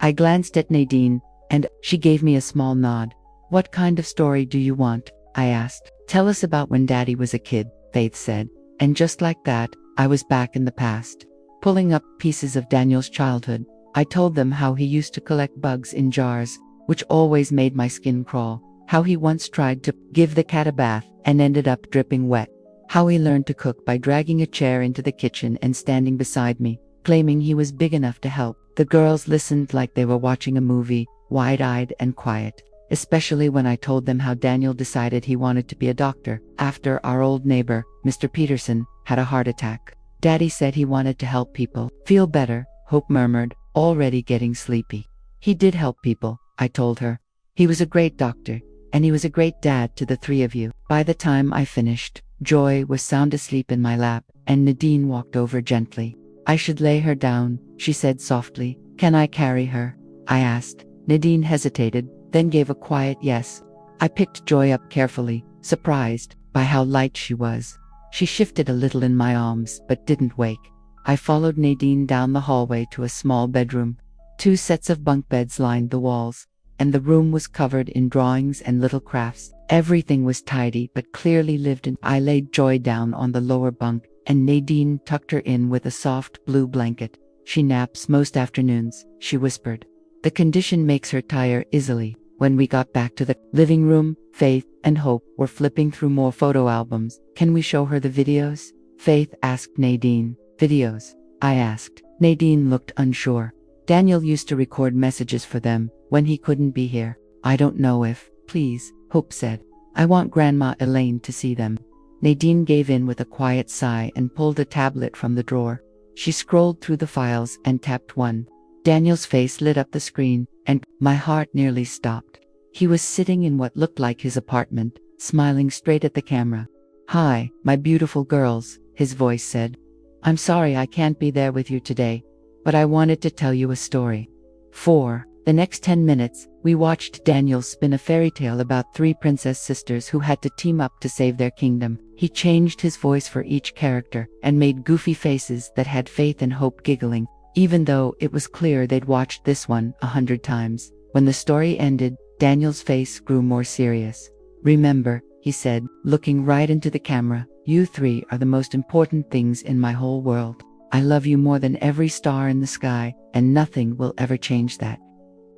I glanced at Nadine, and she gave me a small nod. What kind of story do you want? I asked. Tell us about when Daddy was a kid, Faith said. And just like that, I was back in the past. Pulling up pieces of Daniel's childhood, I told them how he used to collect bugs in jars, which always made my skin crawl. How he once tried to give the cat a bath and ended up dripping wet. How he learned to cook by dragging a chair into the kitchen and standing beside me, claiming he was big enough to help. The girls listened like they were watching a movie, wide-eyed and quiet, especially when I told them how Daniel decided he wanted to be a doctor after our old neighbor, Mr. Peterson, had a heart attack. Daddy said he wanted to help people feel better, Hope murmured, already getting sleepy. He did help people, I told her. He was a great doctor, and he was a great dad to the three of you. By the time I finished, Joy was sound asleep in my lap, and Nadine walked over gently. I should lay her down, she said softly. Can I carry her? I asked. Nadine hesitated, then gave a quiet yes. I picked Joy up carefully, surprised by how light she was. She shifted a little in my arms, but didn't wake. I followed Nadine down the hallway to a small bedroom. 2 sets of bunk beds lined the walls, and the room was covered in drawings and little crafts. Everything was tidy but clearly lived in. I laid Joy down on the lower bunk, and Nadine tucked her in with a soft blue blanket. She naps most afternoons, she whispered. The condition makes her tire easily. When we got back to the living room, Faith and Hope were flipping through more photo albums. Can we show her the videos? Faith asked Nadine. Videos? I asked. Nadine looked unsure. Daniel used to record messages for them when he couldn't be here. I don't know if, please, Hope said. I want Grandma Elaine to see them. Nadine gave in with a quiet sigh and pulled a tablet from the drawer. She scrolled through the files and tapped one. Daniel's face lit up the screen, and my heart nearly stopped. He was sitting in what looked like his apartment, smiling straight at the camera. Hi, my beautiful girls, his voice said. I'm sorry I can't be there with you today, but I wanted to tell you a story. For the next 10 minutes, we watched Daniel spin a fairy tale about 3 princess sisters who had to team up to save their kingdom. He changed his voice for each character and made goofy faces that had Faith and Hope giggling, even though it was clear they'd watched this one 100 times. When the story ended, Daniel's face grew more serious. Remember, he said, looking right into the camera, you 3 are the most important things in my whole world. I love you more than every star in the sky, and nothing will ever change that.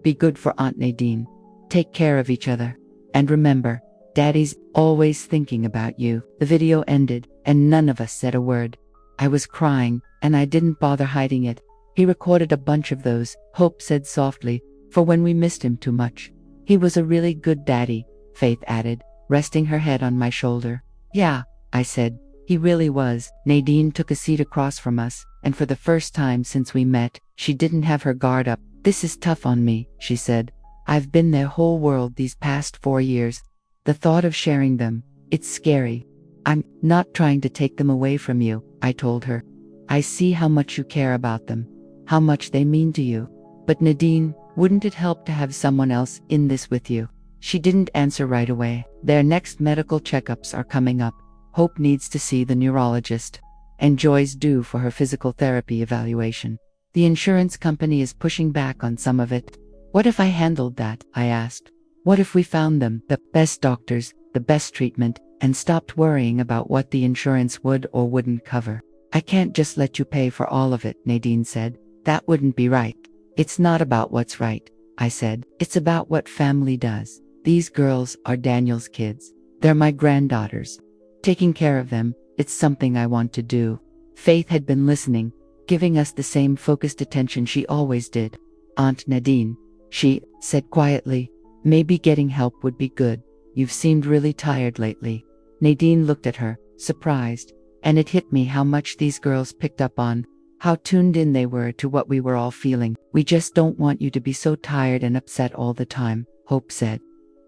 Be good for Aunt Nadine. Take care of each other. And remember, Daddy's always thinking about you. The video ended, and none of us said a word. I was crying, and I didn't bother hiding it. He recorded a bunch of those, Hope said softly, for when we missed him too much. He was a really good daddy, Faith added, resting her head on my shoulder. Yeah, I said. He really was. Nadine took a seat across from us, and for the first time since we met, she didn't have her guard up. This is tough on me, she said. I've been their whole world these past 4 years. The thought of sharing them, it's scary. I'm not trying to take them away from you, I told her. I see how much you care about them, how much they mean to you. But Nadine, wouldn't it help to have someone else in this with you? She didn't answer right away. Their next medical checkups are coming up. Hope needs to see the neurologist, and Joy's due for her physical therapy evaluation. The insurance company is pushing back on some of it. What if I handled that? I asked. What if we found them the best doctors, the best treatment, and stopped worrying about what the insurance would or wouldn't cover? I can't just let you pay for all of it, Nadine said. That wouldn't be right. It's not about what's right, I said. It's about what family does. These girls are Daniel's kids. They're my granddaughters. Taking care of them, it's something I want to do. Faith had been listening, giving us the same focused attention she always did. Aunt Nadine, she said quietly, maybe getting help would be good. You've seemed really tired lately. Nadine looked at her, surprised, and it hit me how much these girls picked up on, how tuned in they were to what we were all feeling. We just don't want you to be so tired and upset all the time, Hope said.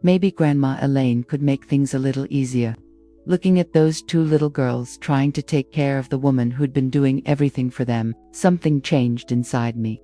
Maybe Grandma Elaine could make things a little easier. Looking at those two little girls trying to take care of the woman who'd been doing everything for them, something changed inside me.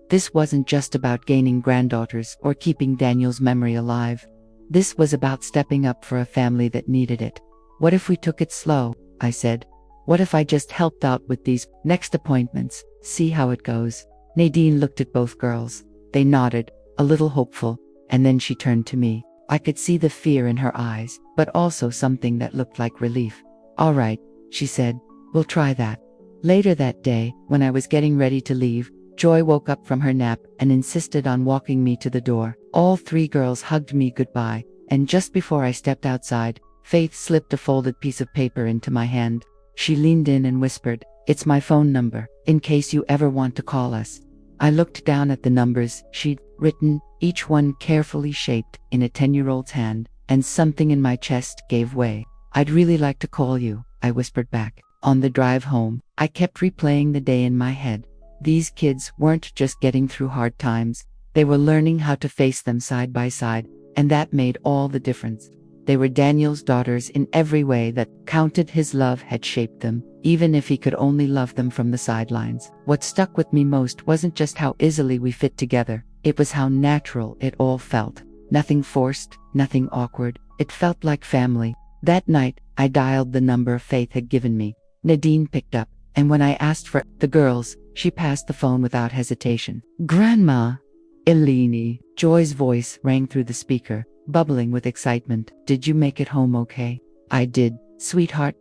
This wasn't just about gaining granddaughters or keeping Daniel's memory alive. This was about stepping up for a family that needed it. What if we took it slow? I said. What if I just helped out with these next appointments, see how it goes? Nadine looked at both girls. They nodded, a little hopeful, and then she turned to me. I could see the fear in her eyes, but also something that looked like relief. All right, she said, we'll try that. Later that day, when I was getting ready to leave, Joy woke up from her nap and insisted on walking me to the door. All three girls hugged me goodbye, and just before I stepped outside, Faith slipped a folded piece of paper into my hand. She leaned in and whispered, "It's my phone number, in case you ever want to call us." I looked down at the numbers she'd written, each one carefully shaped in a 10-year-old's hand, and something in my chest gave way. "I'd really like to call you," I whispered back. On the drive home, I kept replaying the day in my head. These kids weren't just getting through hard times, they were learning how to face them side by side, and that made all the difference. They were Daniel's daughters in every way that counted. His love had shaped them, even if he could only love them from the sidelines. What stuck with me most wasn't just how easily we fit together, it was how natural it all felt. Nothing forced, nothing awkward, it felt like family. That night, I dialed the number Faith had given me. Nadine picked up, and when I asked for the girls, she passed the phone without hesitation. "Grandma!" "Eleni." Joy's voice rang through the speaker, bubbling with excitement. "Did you make it home okay?" "I did, sweetheart.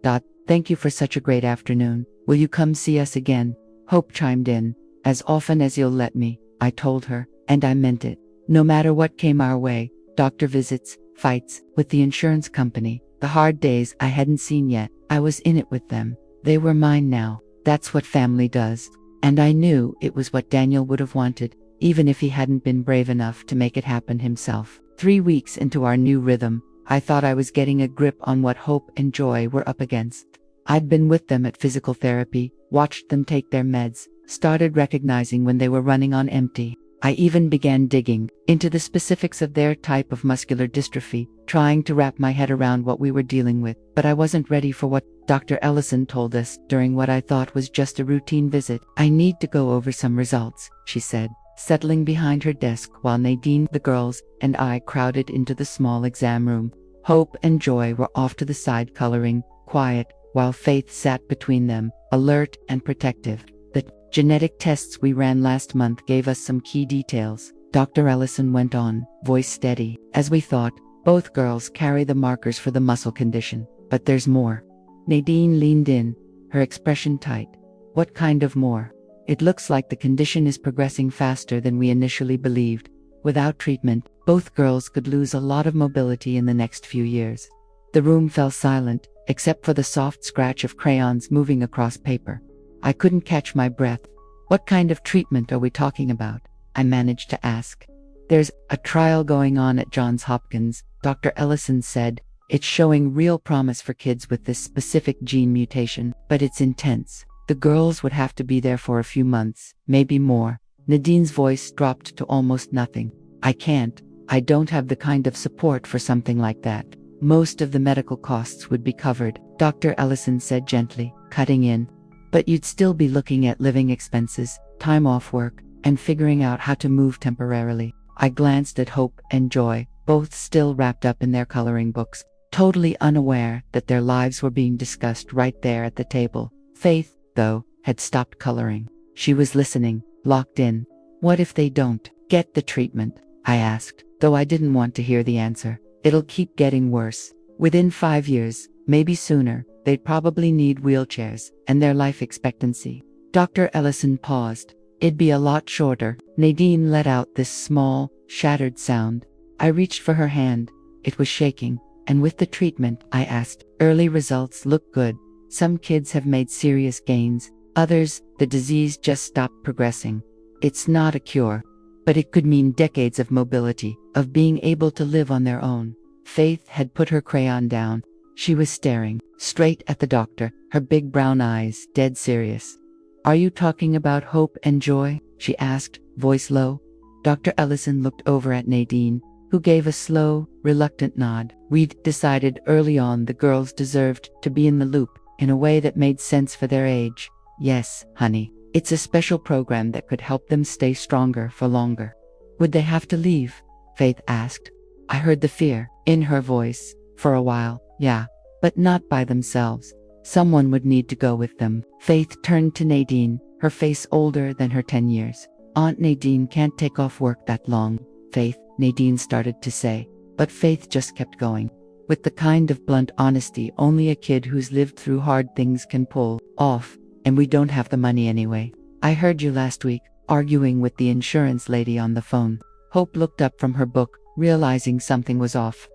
Thank you for such a great afternoon. Will you come see us again?" Hope chimed in. "As often as you'll let me," I told her, and I meant it. No matter what came our way, doctor visits, fights with the insurance company, the hard days I hadn't seen yet, I was in it with them. They were mine now. That's what family does. And I knew it was what Daniel would have wanted, even if he hadn't been brave enough to make it happen himself. 3 weeks into our new rhythm, I thought I was getting a grip on what Hope and Joy were up against. I'd been with them at physical therapy, watched them take their meds, started recognizing when they were running on empty. I even began digging into the specifics of their type of muscular dystrophy, trying to wrap my head around what we were dealing with. But I wasn't ready for what Dr. Ellison told us during what I thought was just a routine visit. "I need to go over some results," she said, settling behind her desk while Nadine, the girls, and I crowded into the small exam room. Hope and Joy were off to the side coloring, quiet, while Faith sat between them, alert and protective. The genetic tests we ran last month gave us some key details. Dr. Ellison went on, voice steady. "As we thought, both girls carry the markers for the muscle condition. But there's more." Nadine leaned in, her expression tight. "What kind of more?" "It looks like the condition is progressing faster than we initially believed. Without treatment, both girls could lose a lot of mobility in the next few years." The room fell silent, except for the soft scratch of crayons moving across paper. I couldn't catch my breath. "What kind of treatment are we talking about?" I managed to ask. "There's a trial going on at Johns Hopkins," Dr. Ellison said. "It's showing real promise for kids with this specific gene mutation, but it's intense. The girls would have to be there for a few months, maybe more." Nadine's voice dropped to almost nothing. I don't have the kind of support for something like that. Most of the medical costs would be covered," Dr. Ellison said gently, cutting in. "But you'd still be looking at living expenses, time off work, and figuring out how to move temporarily." I glanced at Hope and Joy, both still wrapped up in their coloring books, totally unaware that their lives were being discussed right there at the table. Faith, though, had stopped coloring. She was listening, locked in. "What if they don't get the treatment?" I asked, though I didn't want to hear the answer. "It'll keep getting worse. Within 5 years, maybe sooner, they'd probably need wheelchairs, and their life expectancy." Dr. Ellison paused. "It'd be a lot shorter." Nadine let out this small, shattered sound. I reached for her hand. It was shaking. "And with the treatment," I asked, "early results look good. Some kids have made serious gains. Others, the disease just stopped progressing. It's not a cure, but it could mean decades of mobility, of being able to live on their own." Faith had put her crayon down. She was staring straight at the doctor, her big brown eyes dead serious. "Are you talking about Hope and Joy?" she asked, voice low. Dr. Ellison looked over at Nadine, who gave a slow, reluctant nod. We'd decided early on the girls deserved to be in the loop in a way that made sense for their age. Yes, honey, it's a special program that could help them stay stronger for longer. Would they have to leave? Faith asked. I heard the fear in her voice. For a while, yeah, but not by themselves. Someone would need to go with them. Faith turned to Nadine, her face older than her 10 years. Aunt Nadine can't take off work that long. Faith, Nadine started to say, but Faith just kept going. With the kind of blunt honesty only a kid who's lived through hard things can pull off, and we don't have the money anyway. I heard you last week, arguing with the insurance lady on the phone. Hope looked up from her book, realizing something was off.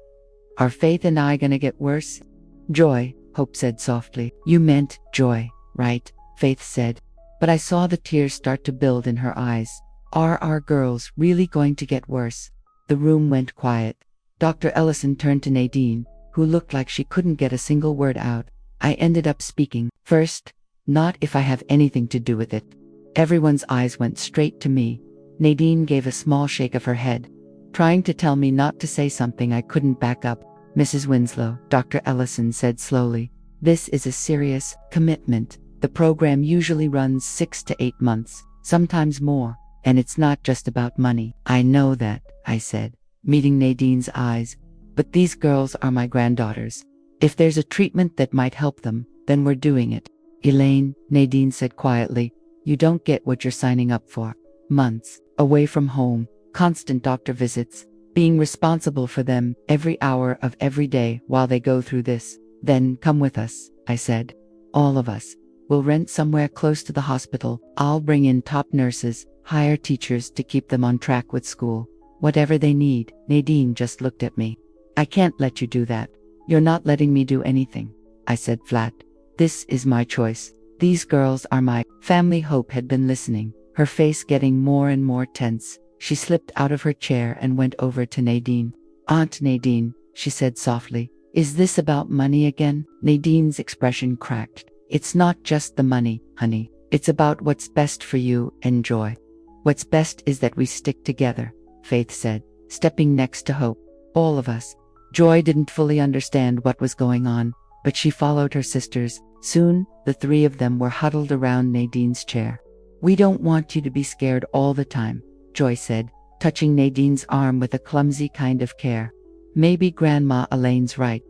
Are Faith and I gonna get worse? Joy, Hope said softly. You meant Joy, right? Faith said. But I saw the tears start to build in her eyes. Are our girls really going to get worse? The room went quiet. Dr. Ellison turned to Nadine, who looked like she couldn't get a single word out. I ended up speaking first. Not if I have anything to do with it. Everyone's eyes went straight to me. Nadine gave a small shake of her head, trying to tell me not to say something I couldn't back up. Mrs. Winslow, Dr. Ellison said slowly, this is a serious commitment. The program usually runs 6 to 8 months, sometimes more, and it's not just about money. I know that, I said, meeting Nadine's eyes, but these girls are my granddaughters. If there's a treatment that might help them, then we're doing it. Elaine, Nadine said quietly, you don't get what you're signing up for. Months, away from home, constant doctor visits, being responsible for them every hour of every day while they go through this. Then come with us, I said. All of us. We'll rent somewhere close to the hospital. I'll bring in top nurses, hire teachers to keep them on track with school. Whatever they need. Nadine just looked at me. I can't let you do that. You're not letting me do anything, I said flat. This is my choice. These girls are my family. Hope had been listening, her face getting more and more tense. She slipped out of her chair and went over to Nadine. Aunt Nadine, she said softly, is this about money again? Nadine's expression cracked. It's not just the money, honey. It's about what's best for you and Joy. What's best is that we stick together, Faith said, stepping next to Hope. All of us. Joy didn't fully understand what was going on, but she followed her sisters. Soon, the three of them were huddled around Nadine's chair. We don't want you to be scared all the time, Joy said, touching Nadine's arm with a clumsy kind of care. Maybe Grandma Elaine's right.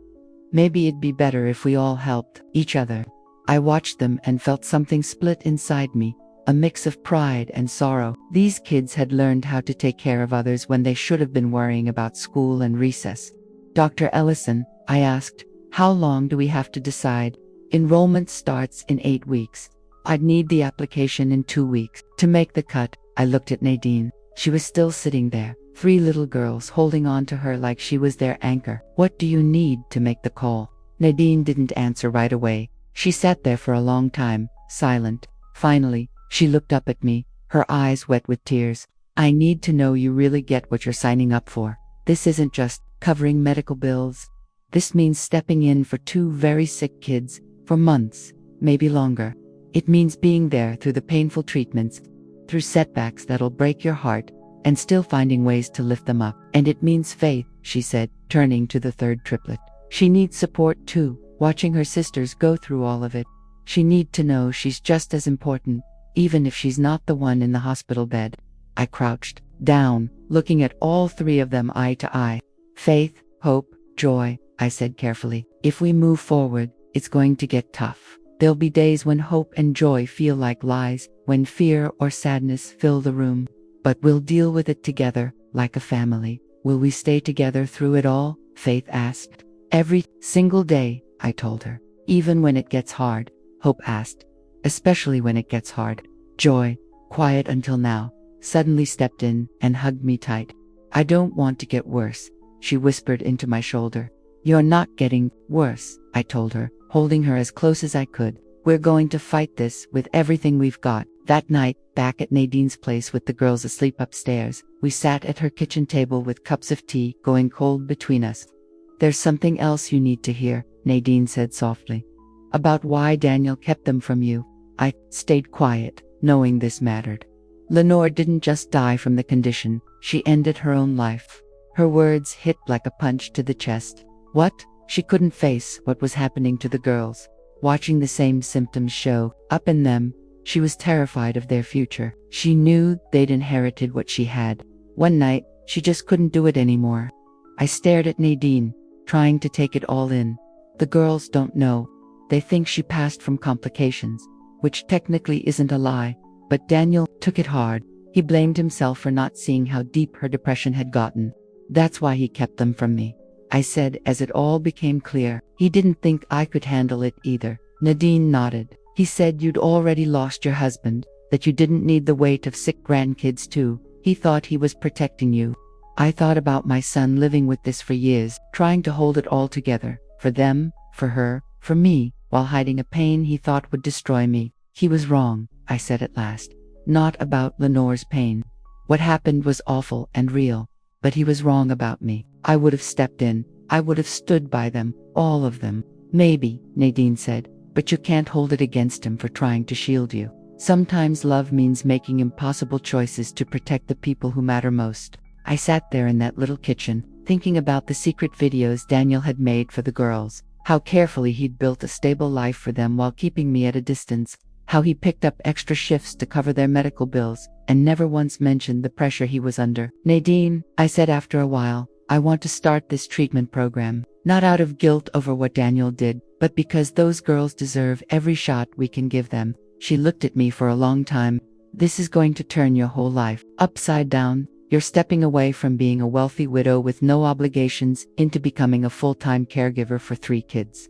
Maybe it'd be better if we all helped each other. I watched them and felt something split inside me, a mix of pride and sorrow. These kids had learned how to take care of others when they should have been worrying about school and recess. Dr. Ellison, I asked, how long do we have to decide? Enrollment starts in 8 weeks. I'd need the application in 2 weeks. To make the cut, I looked at Nadine. She was still sitting there, 3 little girls holding on to her like she was their anchor. What do you need to make the call? Nadine didn't answer right away. She sat there for a long time, silent. Finally, she looked up at me, her eyes wet with tears. I need to know you really get what you're signing up for. This isn't just covering medical bills. This means stepping in for 2 very sick kids, for months, maybe longer. It means being there through the painful treatments, through setbacks that'll break your heart, and still finding ways to lift them up. And it means Faith, she said, turning to the third triplet. She needs support too, watching her sisters go through all of it. She needs to know she's just as important, even if she's not the one in the hospital bed. I crouched down, looking at all 3 of them eye to eye. Faith, Hope, Joy, I said carefully. If we move forward, it's going to get tough. There'll be days when hope and joy feel like lies, when fear or sadness fill the room. But we'll deal with it together, like a family. Will we stay together through it all? Faith asked. Every single day, I told her. Even when it gets hard, Hope asked. Especially when it gets hard. Joy, quiet until now, suddenly stepped in and hugged me tight. I don't want to get worse, she whispered into my shoulder. You're not getting worse, I told her, holding her as close as I could. We're going to fight this with everything we've got. That night, back at Nadine's place with the girls asleep upstairs, we sat at her kitchen table with cups of tea going cold between us. There's something else you need to hear, Nadine said softly. About why Daniel kept them from you. I stayed quiet, knowing this mattered. Lenore didn't just die from the condition, she ended her own life. Her words hit like a punch to the chest. What? She couldn't face what was happening to the girls. Watching the same symptoms show up in them, she was terrified of their future. She knew they'd inherited what she had. One night, she just couldn't do it anymore. I stared at Nadine, trying to take it all in. The girls don't know. They think she passed from complications, which technically isn't a lie, but Daniel took it hard. He blamed himself for not seeing how deep her depression had gotten. That's why he kept them from me, I said as it all became clear. He didn't think I could handle it either. Nadine nodded. He said you'd already lost your husband, that you didn't need the weight of sick grandkids too. He thought he was protecting you. I thought about my son living with this for years, trying to hold it all together, for them, for her, for me, while hiding a pain he thought would destroy me. He was wrong, I said at last. Not about Lenore's pain. What happened was awful and real, but he was wrong about me. I would have stepped in. I would have stood by them, all of them. Maybe, Nadine said, but you can't hold it against him for trying to shield you. Sometimes love means making impossible choices to protect the people who matter most. I sat there in that little kitchen, thinking about the secret videos Daniel had made for the girls, how carefully he'd built a stable life for them while keeping me at a distance, how he picked up extra shifts to cover their medical bills, and never once mentioned the pressure he was under. Nadine, I said after a while, I want to start this treatment program, not out of guilt over what Daniel did, but because those girls deserve every shot we can give them. She looked at me for a long time. This is going to turn your whole life upside down. You're stepping away from being a wealthy widow with no obligations into becoming a full-time caregiver for 3 kids.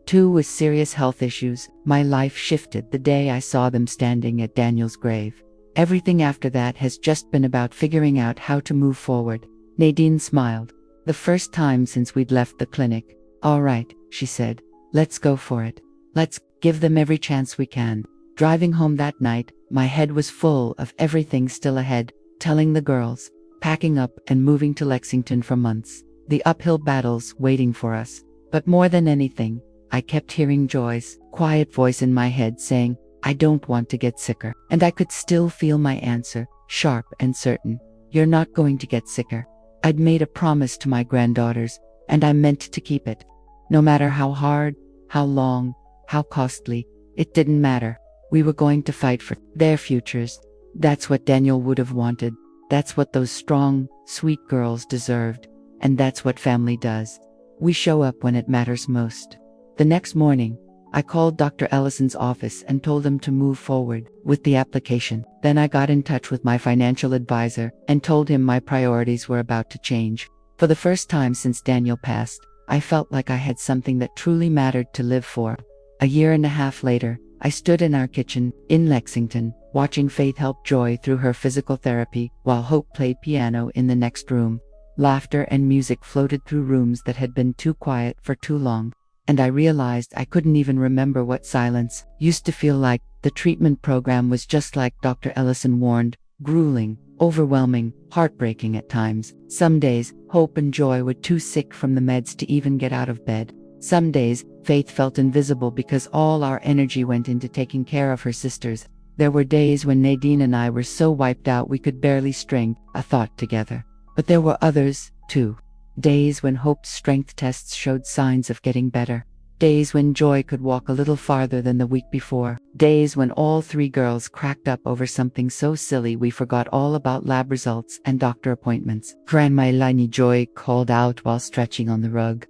2 with serious health issues. My life shifted the day I saw them standing at Daniel's grave. Everything after that has just been about figuring out how to move forward. Nadine smiled. The first time since we'd left the clinic. All right, she said. Let's go for it. Let's give them every chance we can. Driving home that night, my head was full of everything still ahead, telling the girls, packing up and moving to Lexington for months, the uphill battles waiting for us. But more than anything, I kept hearing Joy's quiet voice in my head saying, I don't want to get sicker. And I could still feel my answer, sharp and certain. You're not going to get sicker. I'd made a promise to my granddaughters, and I meant to keep it. No matter how hard, how long, how costly, it didn't matter. We were going to fight for their futures. That's what Daniel would have wanted. That's what those strong, sweet girls deserved. And that's what family does. We show up when it matters most. The next morning, I called Dr. Ellison's office and told him to move forward with the application. Then I got in touch with my financial advisor and told him my priorities were about to change. For the first time since Daniel passed, I felt like I had something that truly mattered to live for. A year and a half later, I stood in our kitchen, in Lexington, watching Faith help Joy through her physical therapy, while Hope played piano in the next room. Laughter and music floated through rooms that had been too quiet for too long. And I realized I couldn't even remember what silence used to feel like. The treatment program was just like Dr. Ellison warned, grueling, overwhelming, heartbreaking at times. Some days, Hope and Joy were too sick from the meds to even get out of bed. Some days, Faith felt invisible because all our energy went into taking care of her sisters. There were days when Nadine and I were so wiped out we could barely string a thought together. But there were others, too. Days when Hope's strength tests showed signs of getting better. Days when Joy could walk a little farther than the week before. Days when all 3 girls cracked up over something so silly we forgot all about lab results and doctor appointments. Grandma Eleni, Joy called out while stretching on the rug.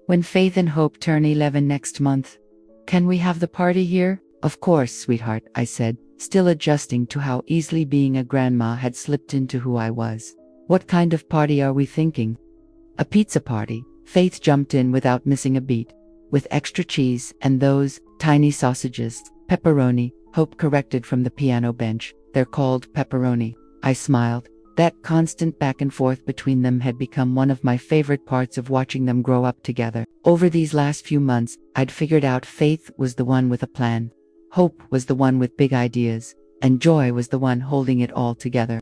When Faith and Hope turn 11 next month. Can we have the party here? Of course, sweetheart, I said, still adjusting to how easily being a grandma had slipped into who I was. What kind of party are we thinking? A pizza party. Faith jumped in without missing a beat. With extra cheese and those tiny sausages. Pepperoni, Hope corrected from the piano bench. They're called pepperoni. I smiled. That constant back and forth between them had become one of my favorite parts of watching them grow up together. Over these last few months, I'd figured out Faith was the one with a plan. Hope was the one with big ideas. And Joy was the one holding it all together.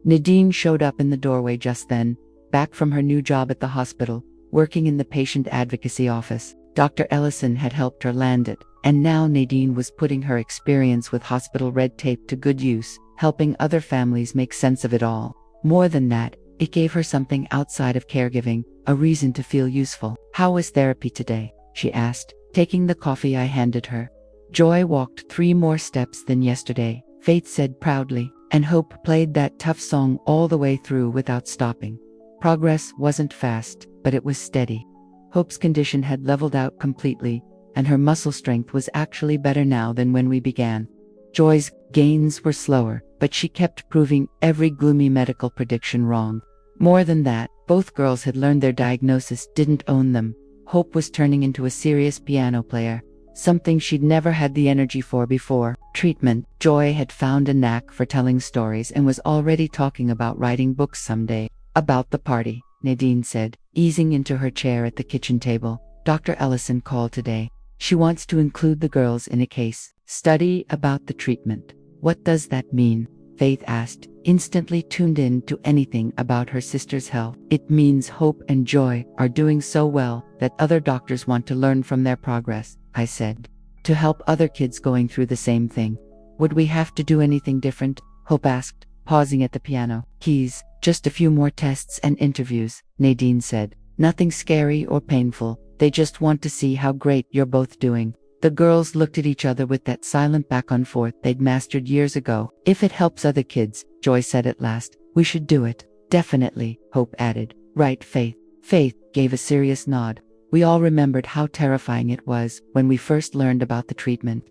Nadine showed up in the doorway just then, back from her new job at the hospital, working in the patient advocacy office. Dr. Ellison had helped her land it, and now Nadine was putting her experience with hospital red tape to good use, helping other families make sense of it all. More than that, It gave her something outside of caregiving, a reason to feel useful. "How was therapy today?" she asked, taking the coffee I handed her. "Joy walked 3 more steps than yesterday," Faith said proudly, and Hope played that tough song all the way through without stopping. Progress wasn't fast, but it was steady. Hope's condition had leveled out completely, and her muscle strength was actually better now than when we began. Joy's gains were slower, but she kept proving every gloomy medical prediction wrong. More than that, both girls had learned their diagnosis didn't own them. Hope was turning into a serious piano player, something she'd never had the energy for before. Treatment. Joy had found a knack for telling stories and was already talking about writing books someday. "About the party," Nadine said, easing into her chair at the kitchen table. "Dr. Ellison called today. She wants to include the girls in a case study about the treatment." "What does that mean?" Faith asked, instantly tuned in to anything about her sister's health. "It means Hope and Joy are doing so well that other doctors want to learn from their progress," I said. "To help other kids going through the same thing." "Would we have to do anything different?" Hope asked, pausing at the piano keys. "Just a few more tests and interviews," Nadine said. "Nothing scary or painful. They just want to see how great you're both doing." The girls looked at each other with that silent back and forth they'd mastered years ago. "If it helps other kids," Joy said at last, "we should do it." "Definitely," Hope added. "Right, Faith?" Faith gave a serious nod. We all remembered how terrifying it was when we first learned about the treatment.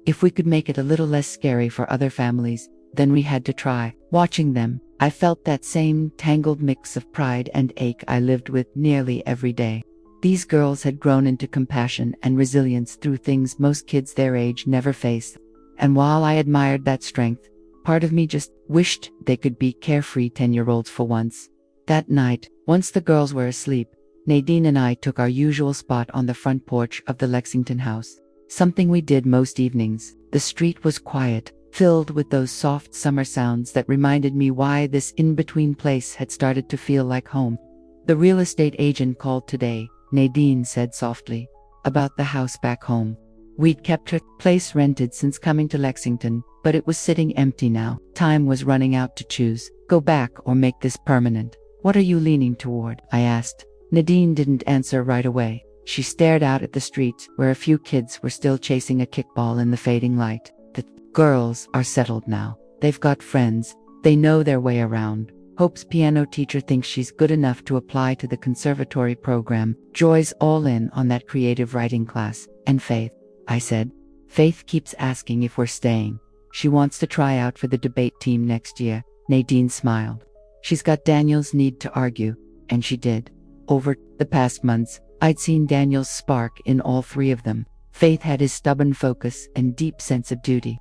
If we could make it a little less scary for other families, then we had to try. Watching them, I felt that same tangled mix of pride and ache I lived with nearly every day. These girls had grown into compassion and resilience through things most kids their age never face. And while I admired that strength, part of me just wished they could be carefree 10-year-olds for once. That night, once the girls were asleep, Nadine and I took our usual spot on the front porch of the Lexington house. Something we did most evenings. The street was quiet, filled with those soft summer sounds that reminded me why this in-between place had started to feel like home. "The real estate agent called today," Nadine said softly, "about the house back home. We'd kept her place rented since coming to Lexington, but it was sitting empty now. Time was running out to choose, go back or make this permanent." "What are you leaning toward?" I asked. Nadine didn't answer right away. She stared out at the street, where a few kids were still chasing a kickball in the fading light. "The girls are settled now. They've got friends. They know their way around. Hope's piano teacher thinks she's good enough to apply to the conservatory program. Joy's all in on that creative writing class. And Faith," I said. "Faith keeps asking if we're staying. She wants to try out for the debate team next year." Nadine smiled. "She's got Daniel's need to argue," and she did. Over the past months, I'd seen Daniel's spark in all 3 of them. Faith had his stubborn focus and deep sense of duty.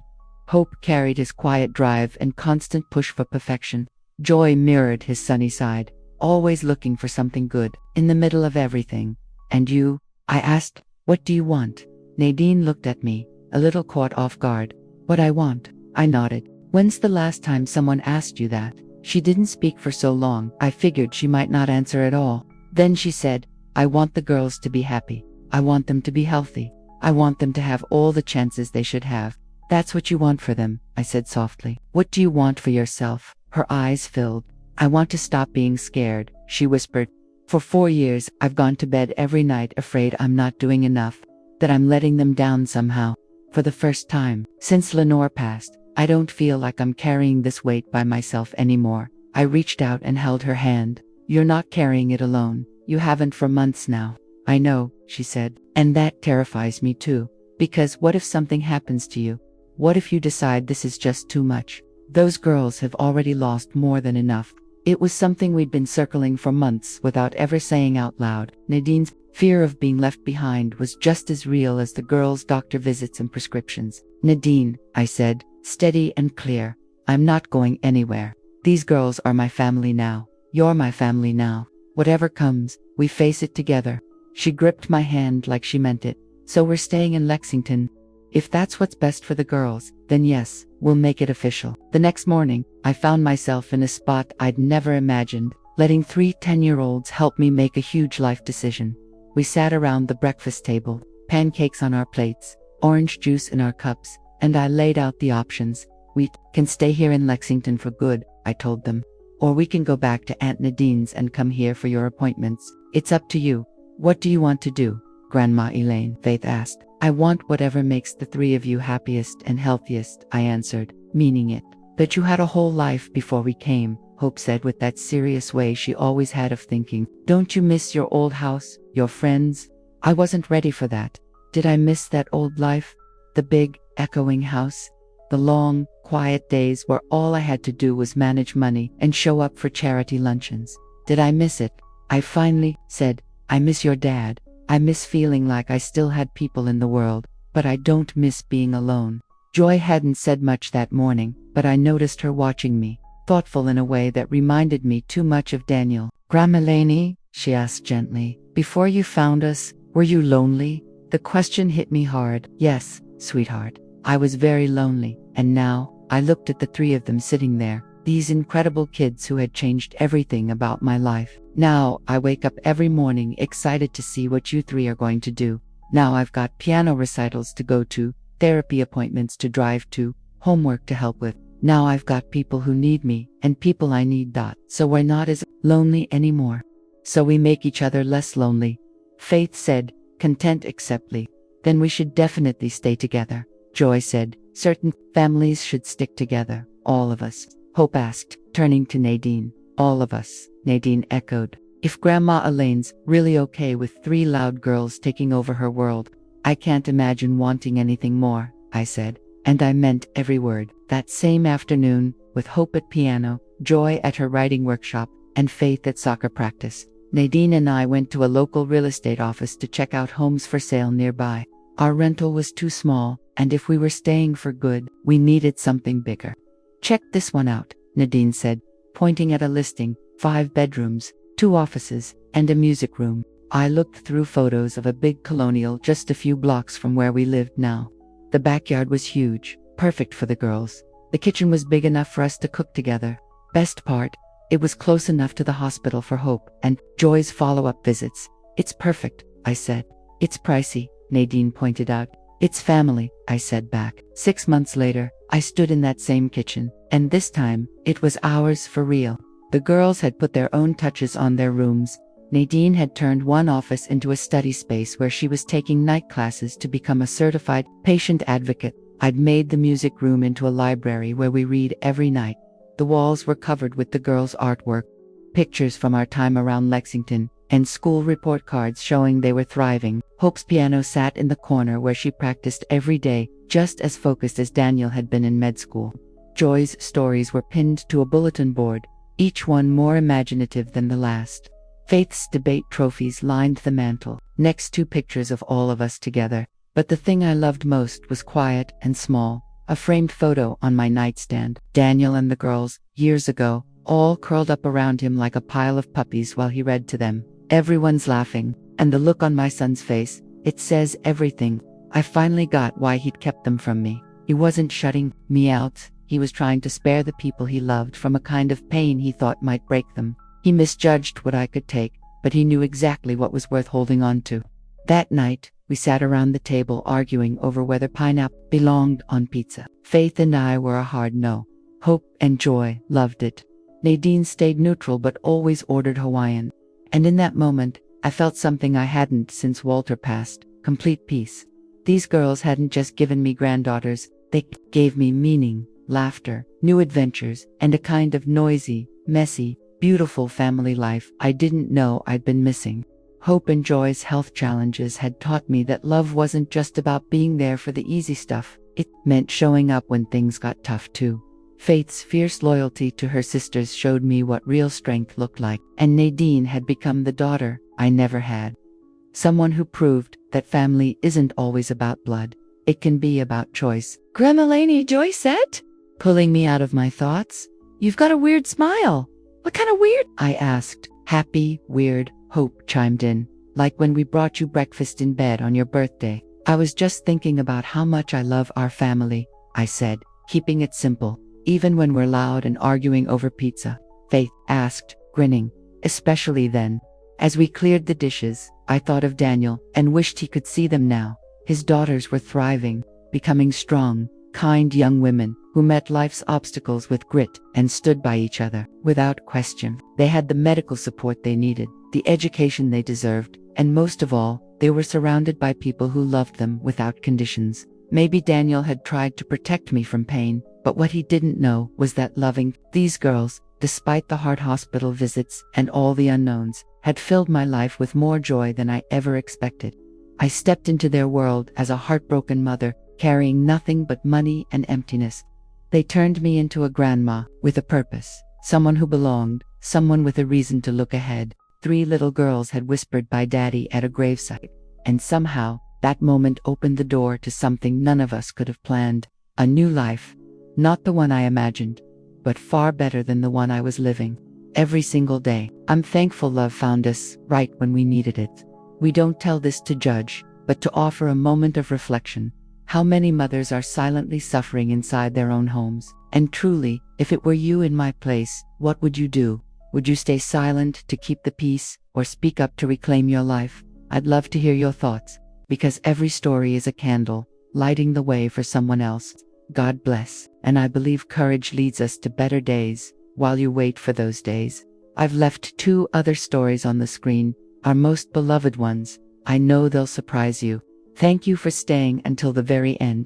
Hope carried his quiet drive and constant push for perfection. Joy mirrored his sunny side, always looking for something good, in the middle of everything. "And you?" I asked. "What do you want?" Nadine looked at me, a little caught off guard. "What I want?" I nodded. "When's the last time someone asked you that?" She didn't speak for so long, I figured she might not answer at all. Then she said, "I want the girls to be happy. I want them to be healthy. I want them to have all the chances they should have." "That's what you want for them," I said softly. "What do you want for yourself?" Her eyes filled. "I want to stop being scared," she whispered. "For 4 years, I've gone to bed every night afraid I'm not doing enough, that I'm letting them down somehow. For the first time, since Lenore passed, I don't feel like I'm carrying this weight by myself anymore." I reached out and held her hand. "You're not carrying it alone. You haven't for months now." "I know," she said. "And that terrifies me too. Because what if something happens to you? What if you decide this is just too much? Those girls have already lost more than enough." It was something we'd been circling for months without ever saying out loud. Nadine's fear of being left behind was just as real as the girls' doctor visits and prescriptions. "Nadine," I said, steady and clear, "I'm not going anywhere. These girls are my family now. You're my family now. Whatever comes, we face it together." She gripped my hand like she meant it. "So we're staying in Lexington. If that's what's best for the girls, then yes, we'll make it official." The next morning, I found myself in a spot I'd never imagined, letting 3 10-year-olds help me make a huge life decision. We sat around the breakfast table, pancakes on our plates, orange juice in our cups, and I laid out the options. "We can stay here in Lexington for good," I told them. or we can go back to Aunt Nadine's and come here for your appointments. It's up to you. What do you want to do, Grandma Elaine? Faith asked. I want whatever makes the three of you happiest and healthiest, I answered, meaning it. But you had a whole life before we came, Hope said with that serious way she always had of thinking. Don't you miss your old house, your friends? I wasn't ready for that. Did I miss that old life? The big, echoing house? The long, quiet days where all I had to do was manage money and show up for charity luncheons. Did I miss it? I finally said, I miss your dad. I miss feeling like I still had people in the world, but I don't miss being alone. Joy hadn't said much that morning, but I noticed her watching me, thoughtful in a way that reminded me too much of Daniel. Grandma Laney, she asked gently, before you found us, were you lonely? The question hit me hard. Yes, sweetheart. I was very lonely, and now, I looked at the three of them sitting there, these incredible kids who had changed everything about my life. Now, I wake up every morning excited to see what you three are going to do. Now I've got piano recitals to go to, therapy appointments to drive to, homework to help with. Now I've got people who need me, and people I need. So we're not as lonely anymore. So we make each other less lonely. Faith said, content acceptly. Then we should definitely stay together. Joy said, certain families should stick together, all of us. Hope asked, turning to Nadine. All of us, Nadine echoed. If Grandma Elaine's really okay with three loud girls taking over her world, I can't imagine wanting anything more, I said. And I meant every word. That same afternoon, with Hope at piano, Joy at her writing workshop, and Faith at soccer practice, Nadine and I went to a local real estate office to check out homes for sale nearby. Our rental was too small, and if we were staying for good, we needed something bigger. Check this one out, Nadine said, pointing at a listing, 5 bedrooms, 2 offices, and a music room. I looked through photos of a big colonial just a few blocks from where we lived now. The backyard was huge, perfect for the girls. The kitchen was big enough for us to cook together. Best part, it was close enough to the hospital for Hope and Joy's follow-up visits. It's perfect, I said. It's pricey, Nadine pointed out. It's family, I said back. 6 months later, I stood in that same kitchen, and this time, it was ours for real. The girls had put their own touches on their rooms. Nadine had turned one office into a study space where she was taking night classes to become a certified patient advocate. I'd made the music room into a library where we read every night. The walls were covered with the girls' artwork, pictures from our time around Lexington, and school report cards showing they were thriving. Hope's piano sat in the corner where she practiced every day, just as focused as Daniel had been in med school. Joy's stories were pinned to a bulletin board, each one more imaginative than the last. Faith's debate trophies lined the mantel, next to pictures of all of us together. But the thing I loved most was quiet and small, a framed photo on my nightstand. Daniel and the girls, years ago, all curled up around him like a pile of puppies while he read to them. Everyone's laughing, and the look on my son's face, it says everything. I finally got why he'd kept them from me. He wasn't shutting me out, he was trying to spare the people he loved from a kind of pain he thought might break them. He misjudged what I could take, but he knew exactly what was worth holding on to. That night, we sat around the table arguing over whether pineapple belonged on pizza. Faith and I were a hard no. Hope and Joy loved it. Nadine stayed neutral but always ordered Hawaiian. And in that moment, I felt something I hadn't since Walter passed, complete peace. These girls hadn't just given me granddaughters, they gave me meaning, laughter, new adventures, and a kind of noisy, messy, beautiful family life I didn't know I'd been missing. Hope and Joy's health challenges had taught me that love wasn't just about being there for the easy stuff, it meant showing up when things got tough too. Faith's fierce loyalty to her sisters showed me what real strength looked like, and Nadine had become the daughter I never had. Someone who proved that family isn't always about blood, it can be about choice. Grandma Laney, Joy said, pulling me out of my thoughts. You've got a weird smile. What kind of weird? I asked. Happy, weird, Hope chimed in. Like when we brought you breakfast in bed on your birthday. I was just thinking about how much I love our family, I said, keeping it simple. Even when we're loud and arguing over pizza, Faith asked, grinning. Especially then. As we cleared the dishes, I thought of Daniel and wished he could see them now. His daughters were thriving, becoming strong, kind young women who met life's obstacles with grit and stood by each other without question. They had the medical support they needed, the education they deserved, and most of all, they were surrounded by people who loved them without conditions. Maybe Daniel had tried to protect me from pain, but what he didn't know was that loving these girls, despite the hard hospital visits and all the unknowns, had filled my life with more joy than I ever expected. I stepped into their world as a heartbroken mother, carrying nothing but money and emptiness. They turned me into a grandma with a purpose, someone who belonged, someone with a reason to look ahead. 3 little girls had whispered by Daddy at a gravesite, and somehow, that moment opened the door to something none of us could have planned. A new life. Not the one I imagined, but far better than the one I was living. Every single day, I'm thankful love found us right when we needed it. We don't tell this to judge, but to offer a moment of reflection. How many mothers are silently suffering inside their own homes? And truly, if it were you in my place, what would you do? Would you stay silent to keep the peace, or speak up to reclaim your life? I'd love to hear your thoughts, because every story is a candle, lighting the way for someone else. God bless, and I believe courage leads us to better days, while you wait for those days. I've left 2 other stories on the screen, our most beloved ones. I know they'll surprise you. Thank you for staying until the very end.